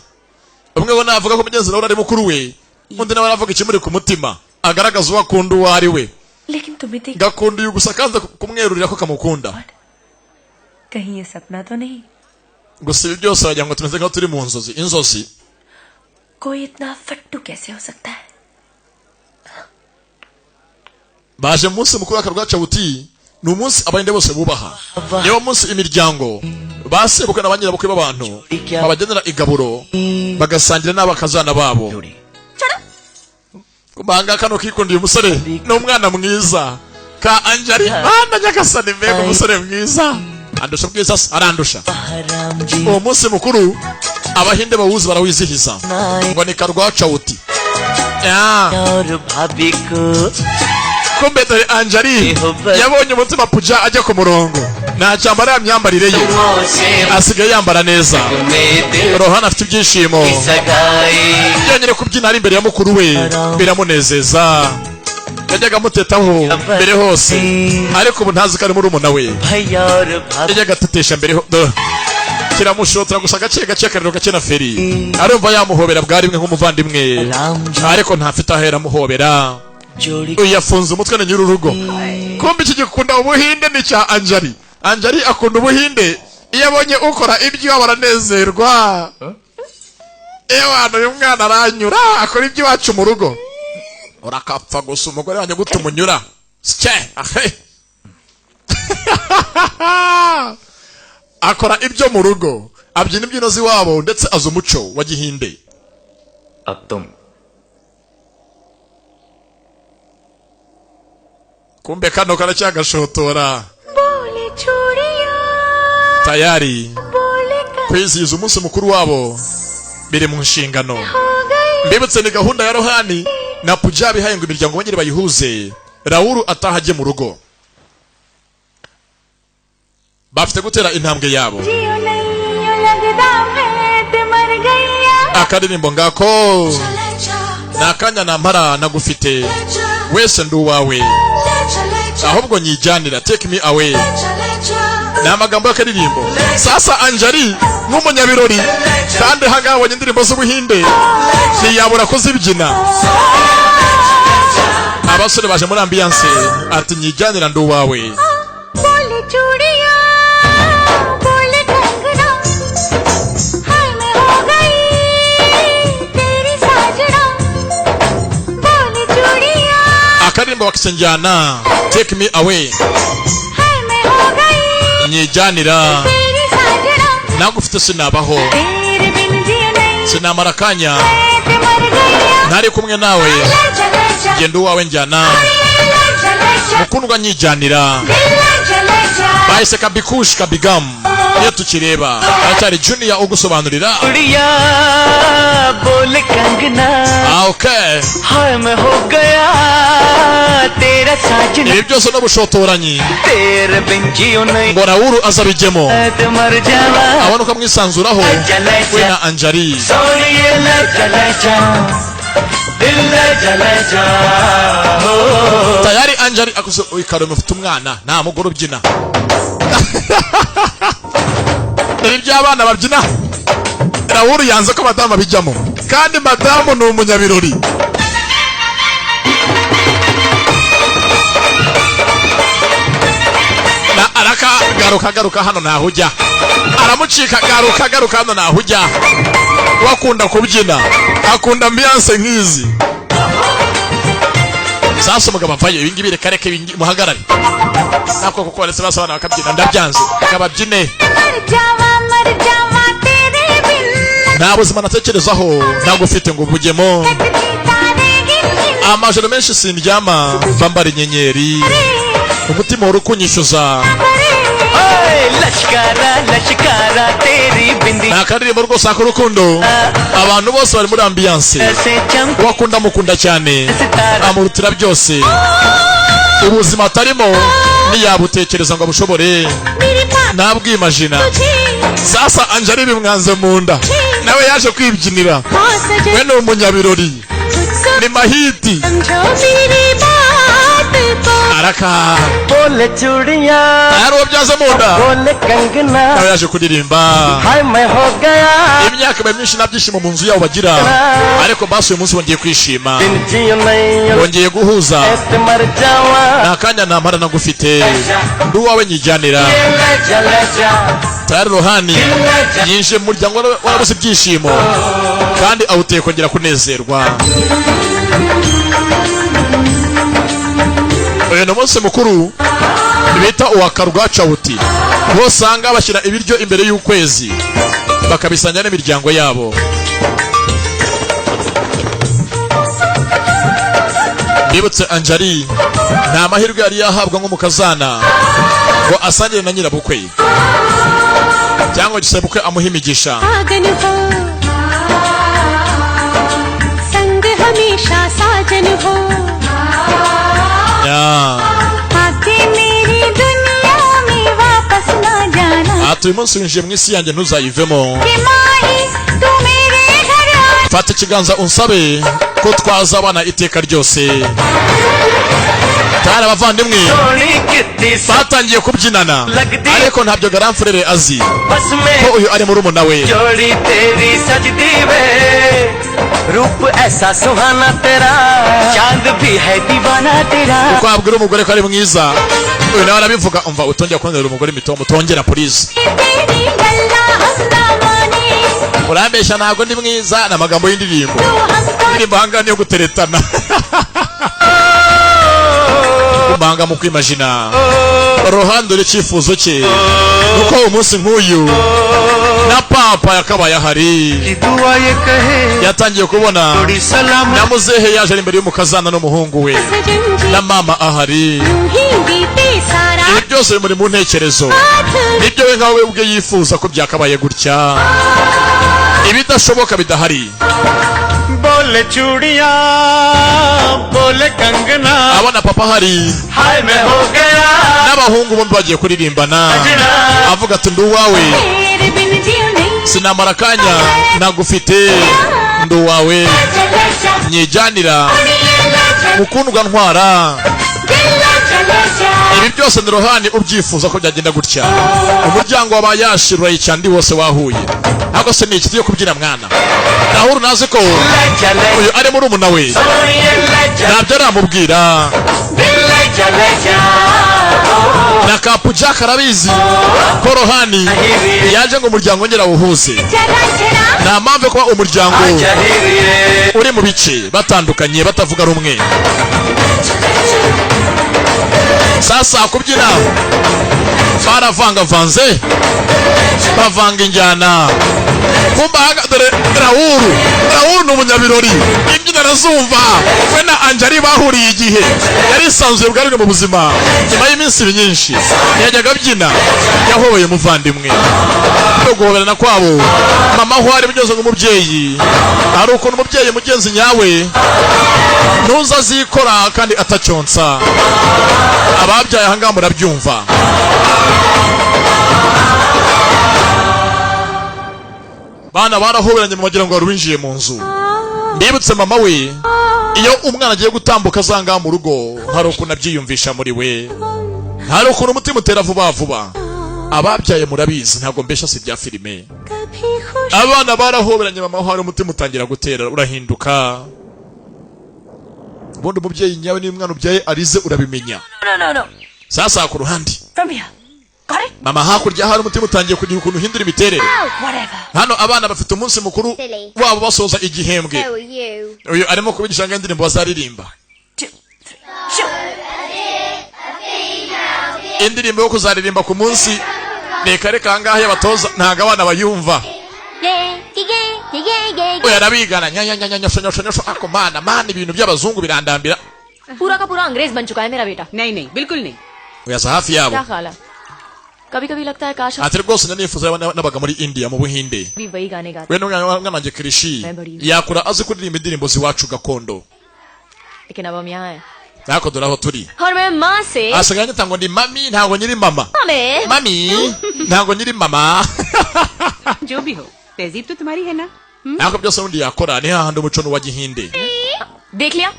Umwe bo navuga ko mugenzi nawe ari mukuru we. Undi nawe aravuga ikimuri ku mutima. Agaragaza uwo akunda uwo ari we. लेकिन तुम्हें देख Gakunda uyu gusa kanza kumwerurira ko kamukunda. कहीं ये सपना तो नहीं Gusa ibi byose wagira ngo tumeze nkaho turi mu nzozi. Inzozi. कोई इतना फट्टू कैसे हो सकता है Baje munsi mukuru w'akarwaca buti. Ni umunsi abandi bose bubaha. Niwo munsi imiryango basebuka n'abanyirabukwe b'abantu babagenera igaburo bagasangira n'abakazana babo. Kumbanga kano kikundiye umusore n'umwana mwiza ka Anjali bana nyagasani mbega umusore mwiza andusha bwiza arandusha. Uwo munsi mukuru abahinde bawuzi barawizihiza ngo ni karwaca buti. और भाभी को Kumbe dore Anjali yabonye umutima puja ajya ku murongo nta cyambara ya myambarire ye asigaye yambara neza. Rohana afite ibyishimo सगाई yonyine kubyina ari imbere ya mukuru we biramunezeza. Yajyaga amutetaho mbere hose ariko ubu ntazi ko ari murumuna we. भैया और भाभी Yajyaga atetesha mbere kiramushotera gusa gake gake akariro gake na feri arumva yamuhobera bwari imwe nk'umuvandimwe ariko ntafite ahera amuhobera. जोड़ी Uyu yafunze umutwe na nyir'urugo. Kumbe iki gikunda ubuhinde ni cya Anjali. Anjali akunda ubuhinde iyo abonye ukora ibyo baranezerwa. Ewana uyu mwana aranyura akora ibyo iwacu mu rugo. Urakapfa gusa umugore wanjye gute umunyura. Sike ahe. Akora ibyo mu rugo abyina imbyino z'iwabo ndetse azi umuco wa Gihinde. अब तुम Kumbe kano karacyagashotora. बोले चूड़िया Tayari बोले kwizihiza umunsi mukuru wabo biri mu nshingano. हो गई Mbibutse ni gahunda ya Rohani na Punjab ihaye ngo imiryango bongere bayihuze. Raoul atahajye mu rugo. Bafite gutera intambwe yabo. जियो नहीं लगदा मैं ते मर गईया Akaririmbo ngako nakanya nampara nagufite wese ndu wawe ahubwo nyijyanira take me away. Ni amagambo y'akaririmbo. Sasa Anjali nk'umunyabirori kandi hagabonye indirimbo z'ubuhinde ntiyabura kuzibyina. Abasore baje muri ambiance ati nyijyanira ndu wawe. बोले चूड़िया बोले कंगना हाय मैं हो गई तेरी साजना बोले चूड़िया Akaririmbo bakisenjana take me away. हाय मैं हो गई Nyijyanira तेरी साजना nagufite sinabaho तेरे बिन जियो नहीं sinamara akanya मैं ते मर गईया ntari kumwe nawe चले जा genda uwawe njyana चले जा mukundwa nyijyanira. चले जा Bahise kabikush kabigam iyo tukireba aracyari junior ugusobanurira. गुड़िया बोले कंगना Okay हाय मैं हो गया तेरा साजना ibi byose no bushotoranyi तेरे बिन जियो नहीं ngo Raoul azabijyemo तो मर जावा abona uko amwisanzuraho we na Anjali. सोनिए ले चले जा दिल ले चले जा हो Tayari Anjali akuze ikaro mufite umwana nta mugore ubyina. Ibi by'abana babyina Raoul yanze ko madamu bijyamo kandi madamu ni umunyabirori. Na araka garuka hano naho ujya. Aramucika garuka hano naho ujya. Wakunda kubyina, akunda ambiance nk'izi. Sasa umugabo avaye ibingibi reka muhagarare. Nako kuko baretse basabana bakabyina ndabyanze. Akababyine. Nta buzima natekerezaho ntagufite ngo ubugemo. Amajoro menshi sindyama bambara inyenyeri. Umutima urukunyishuza. लश्कारा तेरी बिंदी nakaririmbo rwose ak'urukundo abantu bose bari muri ambiance wakunda mukunda cyane amurutira byose ubuzima atarimo niyabutekereza ngo abushobore ntabwimagina sasa Anjali bimwanze munda nawe yaje kwibyinira we ni umunyabirori ni mahiti araka बोले चूड़ियां aro byaze munda बोले Kangana nawe yaje kuririmba हाय मैं हो गया imyaka myinshi nabyishimo mu nzu yabo bagira ariko basi uyu munsi wongeye kwishima दिन जियो नहीं wongeye guhuza ऐसे मर जावा nakanya namara nagufite ndu wawe nyijyanira tayari Rohani yinje mu muryango warabuze ibyishimo kandi awuteye kongera kunezerwa. Uyu ni umunsi mukuru bita uwa Karwacawuti aho usanga bashyira ibiryo imbere y'ukwezi bakabisanya n'imiryango yabo. Bibutse Anjali nta mahirwe yari yahabwa nk'umukazana ngo asangire na nyirabukwe cyangwa gisebukwe amuha imigisha. Atuye umunsi winjiye mu isi yanjye ntuzayivemo. Fata ikiganza unsabe ko twazabana iteka ryose. Tara abavandimwe batangiye kubyinana ariko ntabyo Garamfurere azi ko uyu ari murumuna we. रूप ऐसा सुहाना तेरा चांद भी है दीवाना तेरा uko abwira umugore ko ari mwiza uyu nawe arabivuga umva utongera kongera umugore mitomo tongera please urambesha ntago ndi mwiza n'amagambo y'indirimbo hangane yo guteretana kumanga mu kwimagina Rohani dore icyifuzo cye uko umunsi nk'uyu na papa yakabaye ahari yatangiye kubona na muzehe yaje ari imbere y'umukazana n'umuhungu we na mama ahari. Ibi byose biri muri mu ntekerezo nibyo we nkawe ubwe yifuza ko byakabaye gutya ibidashoboka bidahari. बोले चूड़ियां बोले Kangana abona papa hari हाय मैं हो गया n'abahungu bombi bagiye kuririmbana avuga ati ndu wawe sinamara kanya nagufite ndu wawe nyijyanira mukundwa ntwara. Ibi byose ni Rohani ubyifuza ko byagenda gutya umuryango wabayashirura icyandi wose wahuye ntabwo se ni iki yo kubyina mwana nahuru nazi ko uyu ari muri umuna we ntabyo aramubwira na Kapu Jack arabizi ko Rohani yaje ngo umuryango ngera wuhuze nta mpamvu kuba umuryango uri mu bice batandukanye batavuga rumwe. Sasa kubyina baravangavanze bavanga injyana kumbaga dore Raul ni umunyabirori imbyina arazumva we na Anjali bahuriye igihe yari isanzwe bwari mu buzima nyuma y'iminsi myinshi yajyaga abyina yahobeye umuvandimwe no guhoberana kwabo mama aho ari byose nk'umubyeyi hari ukuntu umubyeyi mugenzi nyawe ntuza zikora kandi atacyonsa ababyaye ahangaha murabyumva. Bana barahoberanye mu magira ngo warwinjiye mu nzu. Mbibutse mama we iyo umwana agiye gutambuka azanga mu rugo hari ukuntu abyiyumvisha muri we hari ukuntu umutima utera vuba vuba. Ababyaye murabizi ntabwo mbesha si bya filime. Abana barahoberanye mama hari umutima utangira gutera urahinduka. Bondo umubyeyi nyawe ni umwana ubyaye arize urabimenya. No. Sasa ku ruhande From here. Got it? mama hakurya hari umutima utangiye kugira ukuntu uhindura imiterere Whatever. hano abana bafite umunsi mukuru Silly. wabo basoza igihembwe So are you. uyu arimo kubigisha indirimbo bazaririmba 2, 3, shoot. indirimbo yo kuzaririmba ku munsi reka reka ahangaha y'abatoza ntabwo abana bayumva we arabigana nyanyanyanyanyosho ako mana ibintu by'abazungu birandambira पूरा का पूरा अंग्रेज बन चुका है मेरा बेटा नहीं नहीं बिल्कुल नहीं uyaza hafi yabo क्या ख्याल है कभी कभी लगता है काश हम ati rwose nanifuza n'abaga muri India mu Buhinde भी वही गाने गाते we n'umwana wanjye Krishi yakura azi kuririmba indirimbo ziwacu gakondo लेकिन अब हम यहाँ हैं nako dore aho turi और मैं माँ से asigaye anyita ngo ndi mami ntabwo nyiri mama हमें mami ntabwo nyiri mama जो भी हो तहजीब तो तुम्हारी है ना ntabwo byose undi yakora ni hahandi umuco n'uwa Gihinde देख लिया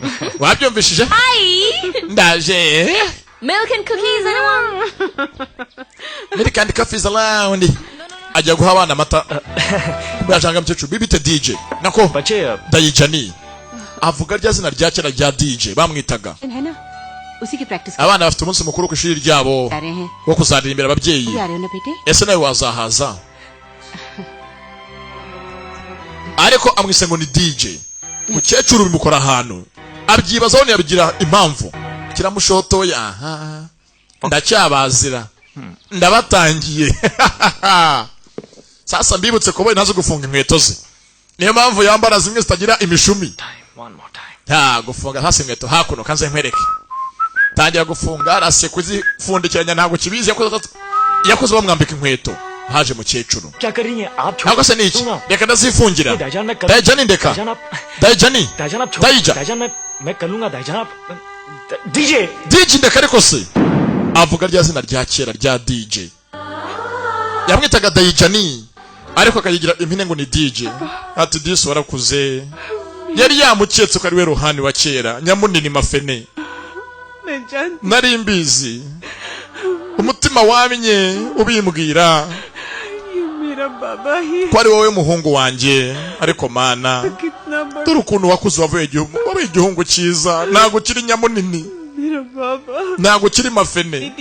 wabyumvishije आई ndaje milk and cookies anyone milk and coffee around ajya guha abana amata bwajanga mukecuru bibite DJ nako बच्चे Dayijani avuga rya zina rya kera rya DJ bamwitaga है ना उसी की practice abana bafite umunsi mukuru ku ishuri ryabo कर रहे हैं wo kuzaririmbira ababyeyi आ रहे हो ना बेटे ese nawe wazahaza ariko amwise ngo ni DJ mukecuru bimukora ahantu abyibazaho ntiyabigira impamvu kiramushotoya aha ndacyabazira ndabatangiye sasa mbibutse ko boy ntazo gufunga inkweto ze niyo mpamvu yambara zimwe zitagira imishumi one more time gufunga hasi inkweto hakuno kanze nkwereke tangira gufunga arase kuzifundikiranya ntabwo kibizi yakoze bamwambika inkweto haje mukecuru क्या कर रही हैं आप ntabwo se niki reka ndazifungira Dayijani ndeka Dayijani दाईजान आप Dayija दाईजान मैं कर लूंगा दाईजान आप DJ DJ ndeka ariko se avuga rya zina rya kera rya DJ yamwitaga Dayijani ariko akayigira impine ngo ni DJ ati disi warakuze yari yamuketse ko ari we ruhani wa kera nyamunini mafene nari mbizi umutima wamye ubimbwira ko ari wowe muhungu wanjye ariko mana dore ukuntu wakuze wavuye igihungu cyiza ntabwo ukiri nyamunini ntabwo ukiri mafene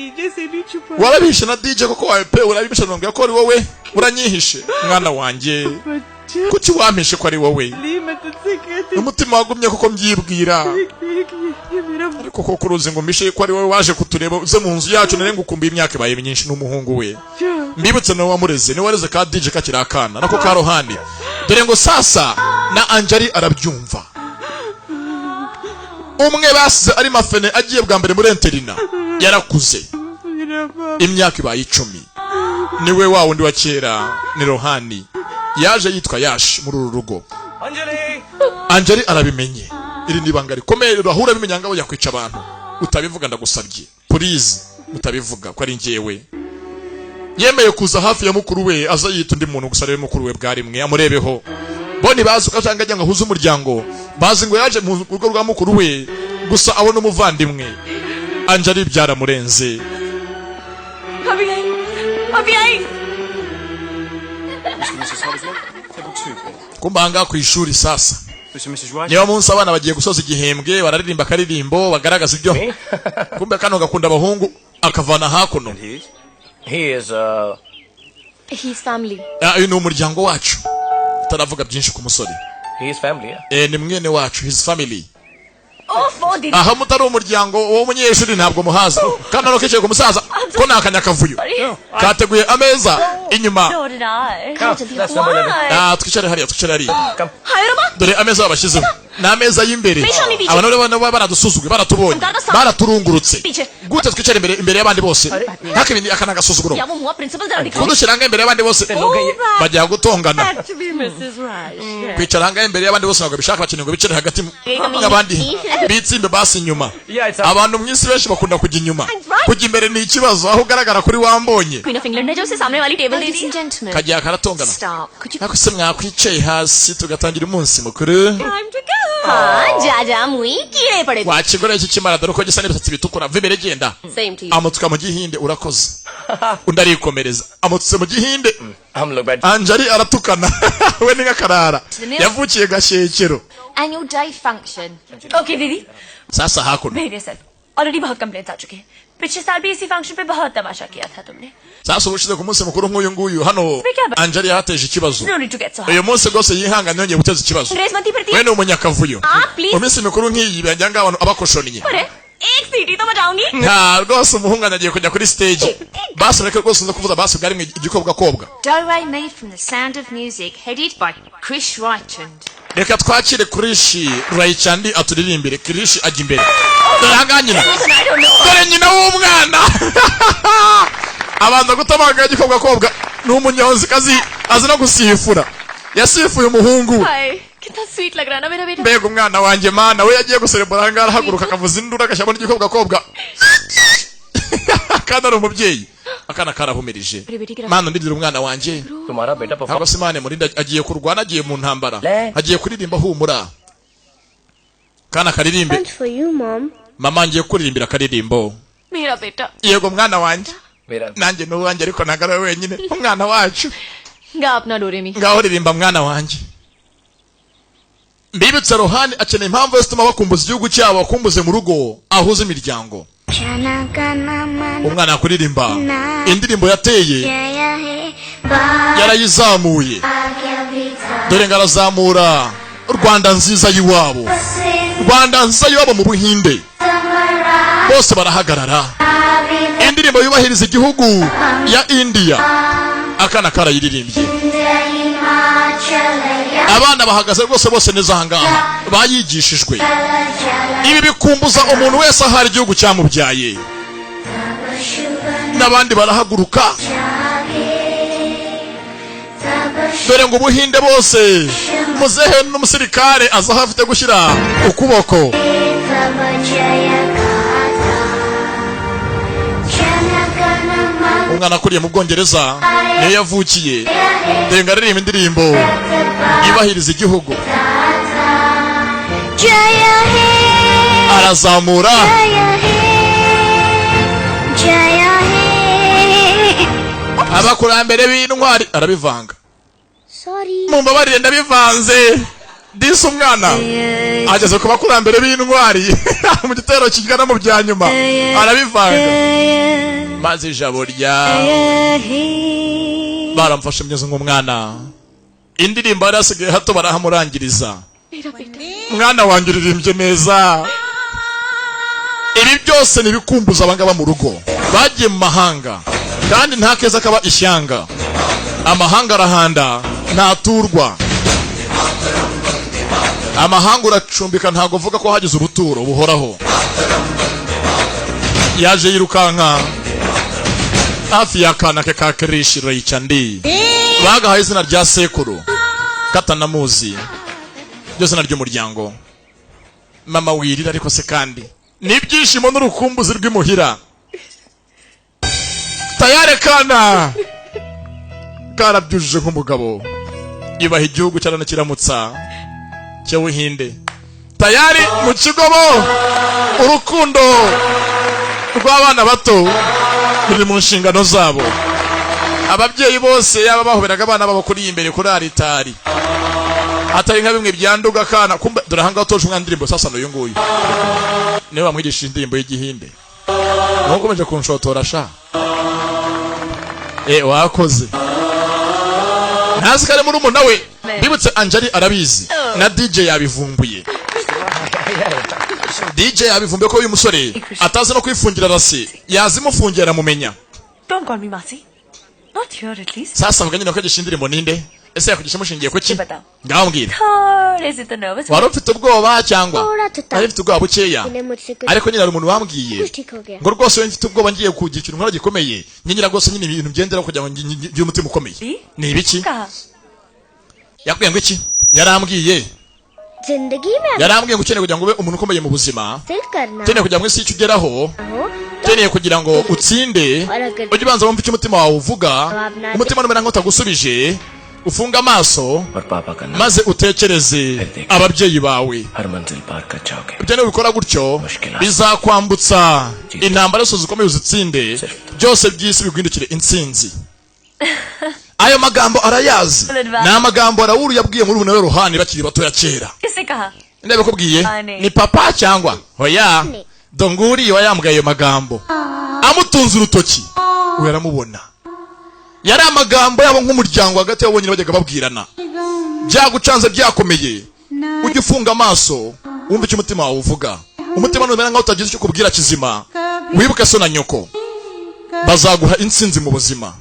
warabishe na DJ koko wawe pe urabishe nongeye ko ari wowe uranyihishe mwana wanjye kuki wampishe ko ari wowe umutima wagumye koko mbyibwira ariko koko uruzi ngo mpishe ko ari wowe waje kutureba uze mu nzu yacu nare ngukumbuye imyaka ibaye myinshi n'umuhungu we mbibutse nawe wamureze niwe wareze ka DJ kakiri akana nako ka rohani dore ngo sasa na Anjali arabyumva umwe basize ari mafene agiye bwa mbere muri interina yarakuze imyaka ibaye 10 niwe wa wundi wa kera ni rohani yaje yitwa Yash muri uru rugo Anjali arabimenye iri nibanga rikomeye rahura bimenya ngabo yakwica abantu utabivuga ndagusabye please utabivuga ko ari ngewe yemeye kuza hafi ya mukuru we aza yita undi muntu gusa rebe mukuru we bwari mwe amurebeho boni bazi ukashanga ajya ngahuza umuryango bazi ngo yaje mu rugo rwa mukuru we gusa abona umuvandimwe Anjali byaramurenze अभी आई kumbanga ku ishuri sasa niyo munsi abana bagiye gusoza igihembwe bararirimba akaririmbo bagaragaza ibyo kumbe kano gakunda abahungu akavana hakuno He is, He's family. uyu ni umuryango wacu taravuga byinshi ku musore he is family, yeah. ni mwene wacu his family Oh, for the aha mutari umuryango w'umunyeshuri ntabwo muhaza kandi no kicaye ku musaza ko nakanya kavuyo kateguye ameza inyuma So did I. That's number 11. twicare hariya Hi, Rama. dore ameza babashyizeho ni ameza y'imbere Bishami bice. abantu rero baradusuzugwe baratubonye Mkarasa. baraturungurutse Bice. gute twicare imbere y'abandi bose ntakibindi akana gasuzuguro या वो मुआ प्रिंसिपल जरा दिखाओ. kudushyira imbere y'abandi bose bajya gutongana to be Mrs. Raj. kwicara ahangaha imbere y'abandi bose ntabwo bishaka bakeneye ngo bicare hagati nk'abandi bitsimbe basi inyuma Yeah, it's abantu mu isi benshi bakunda kujya inyuma kujya imbere ni ikibazo aho ugaragara kuri wambonye Queen of England ने जो उसे सामने वाली टेबल दे दी. Gentlemen, kagiye karatongana stop. Could you nako se mwakwicaye hasi tugatangira umunsi mukuru Time to go. हाँ, जा जा मुई कीड़े पड़े थे. wakigore iki kimara dore ko gisa n'ibisatsi bitukura va imbere genda Same to you. amutsuka mu gihinde urakoze undi arikomereza amutse mu gihinde हम लोग बैठ Anjali aratukana we ni nk'akarara yavukiye gashyekero annual day function? Okay, दीदी. sasa hakuno मेरे sir. Already बहुत complaints आ चुके हैं. पिछले साल भी इसी फंक्शन पे बहुत तमाशा किया था तुमने. Sasa ubushize ku munsi mukuru nk'uyu nguyu hano Angeli yateje ikibazo. No need to get so hard. Uyu munsi rwose yihanganye yongeye guteza ikibazo. Grace मत ही फिरती. We ni umunyakavuyo. Please. Umunsi mikuru nk'iyi bajyanga abantu abakoshoniye. अरे एक सीटी तो बजाऊंगी. Nta rwose umuhungana agiye kujya kuri stage. Basi reka rwose nza kuvuza basi bwari igikobwa kobwa. Doe made from the sound of music, headed by Chris Reichand. Reka twakire Krishi Raichandi aturirimbire. Krishi ajya imbere. Dore nyina. Dore nyina w'umwana. Abanza gutamanga igikobwa kobwa n'umunyonzikazi azi no gusifura. Yasifuye umuhungu. हाय कितना स्वीट लग रहा है ना मेरा बेटा. Mbega umwana wanjye mana we yagiye guserebura ngara haguruka akavuza indura agashyamo n'igikobwa kobwa. Kandi ari umubyeyi. Akana karahumirije. Mana ndidira umwana wanjye. तुम्हारा बेटा perform Haba Simane murinda agiye kurwana agiye mu ntambara. Agiye kuririmba humura. Kana karirimbe. For you, Mom. Mama ngiye kuririmbira karirimbo. मेरा बेटा. Yego mwana wanjye. मेरा Nanjye no wanjye ariko nagara wenyine. Umwana wacu. गा अपना डोरेमी. Ngaho ririmba mwana wanjye. Mbibutse Rohani akeneye impamvu yose ituma bakumbuza igihugu cyabo bakumbuze mu rugo ahuze imiryango. Umwana akuririmba indirimbo yateye yarayizamuye. Dore ngarazamura Rwanda nziza yiwabo. Rwanda nziza yiwabo mu Buhinde. Bose barahagarara. Indirimbo yubahiriza igihugu ya India. Akana karayiririmbye. Abana bahagaze rwose bose neza hangaha bayigishijwe. Ibi bikumbuza umuntu wese ahari igihugu cyamubyaye. N'abandi barahaguruka. Dore ngo Ubuhinde bose muzehe n'umusirikare aza hafite gushyira ukuboko. Umwana akuriye mu Bwongereza niyo yavukiye. Denga aririmba indirimbo yubahiriza igihugu. Arazamura. Abakurambere b'intwari arabivanga. Sorry. Mumbabarire ndabivanze. Disi umwana ageze ku bakurambere b'intwari mu gitero kigana mu byanyuma arabivanga. Maze ijabo rya baramfashe mnyeze nk'umwana. Indirimbo yarasigaye hato barahamurangiriza. Mwana wanjye uririmbye neza. Ibi byose nibikumbuza abangaba mu rugo bagiye mu mahanga kandi nta keza kaba ishyanga. Amahanga arahanda ntaturwa. Amahanga uracumbika ntago uvuga ko hagize ubuturo buhoraho. Yaje yirukanka hafi y'akana ke ka Krishi Raichandi. Bagahaye izina rya sekuru katanamuzi. Byose na ry'umuryango. Mama wirira ariko se kandi n'ibyishimo n'urukumbuzi rw'imuhira. Tayare kana karabyujije nk'umugabo. Ibaha igihugu cyarana kiramutsa cy'Ubuhinde. Tayari mu kigobo urukundo rw'abana bato ruri mu nshingano zabo. Ababyeyi bose yaba bahoberaga abana babo kuri imbere kuri aritari. Atari nka bimwe byanduga kana kumbe dore hanga utoje umwana indirimbo sasa no yunguyu. Niwe bamwigisha indirimbo y'Igihinde. Nkomeje kunshotora sha. Wakoze. Ntazikare muri umuntu nawe. Bibutse Angeli arabizi na DJ yabivumbuye. DJ yabivumbuye ko uyu musore atazi no kwifungira rasi. Yazimufungira mumenya. Don't call me Masi. Not here at least. Sasa muganye no kwagisha indirimbo ninde? Ese yakugisha mushingiye ku ki? Ngaho mbwira. Is it the nervous? Wari ufite ubwoba cyangwa? Ari ufite ubwoba bukeya. Ariko nyine ari umuntu wambwiye. Ngo rwose we mfite ubwoba ngiye kugira ikintu nkora gikomeye. Nyine rwose nyine ibintu byendera kugira ngo ngire umutima ukomeye. Ni ibiki? Yakubwiye ngo iki? Yarambwiye. Yarambwiye ngo ukeneye kugira ngo ube umuntu ukomeye mu buzima. Ukeneye kugira ngo isi ugeraho. Ukeneye kugira ngo utsinde. Ujye ubanza wumva icyo umutima wawe uvuga. Umutima numera nk'utagusubije. Ufunga amaso maze utekereze ababyeyi bawe. Ibyo niba ubikora gutyo bizakwambutsa intambara zose zikomeye uzitsinde. Byose by'isi biguhindukire intsinzi. Ayo magambo arayazi. Ni amagambo Raul yabwiye muri ubu Rohani bakiri bato ya kera. Ndabikubwiye ni papa cyangwa hoya Donguri wayambwiye ayo magambo. amutunze urutoki we yaramubona. Yari amagambo yabo nk'umuryango hagati yabo bonyine bajyaga babwirana. Byagucanze byakomeye, ujye ufunga amaso wumva icyo umutima wawe uvuga. Umutima numera nkaho utagize icyo kubwira kizima, wibuke so na nyoko bazaguha intsinzi mu buzima.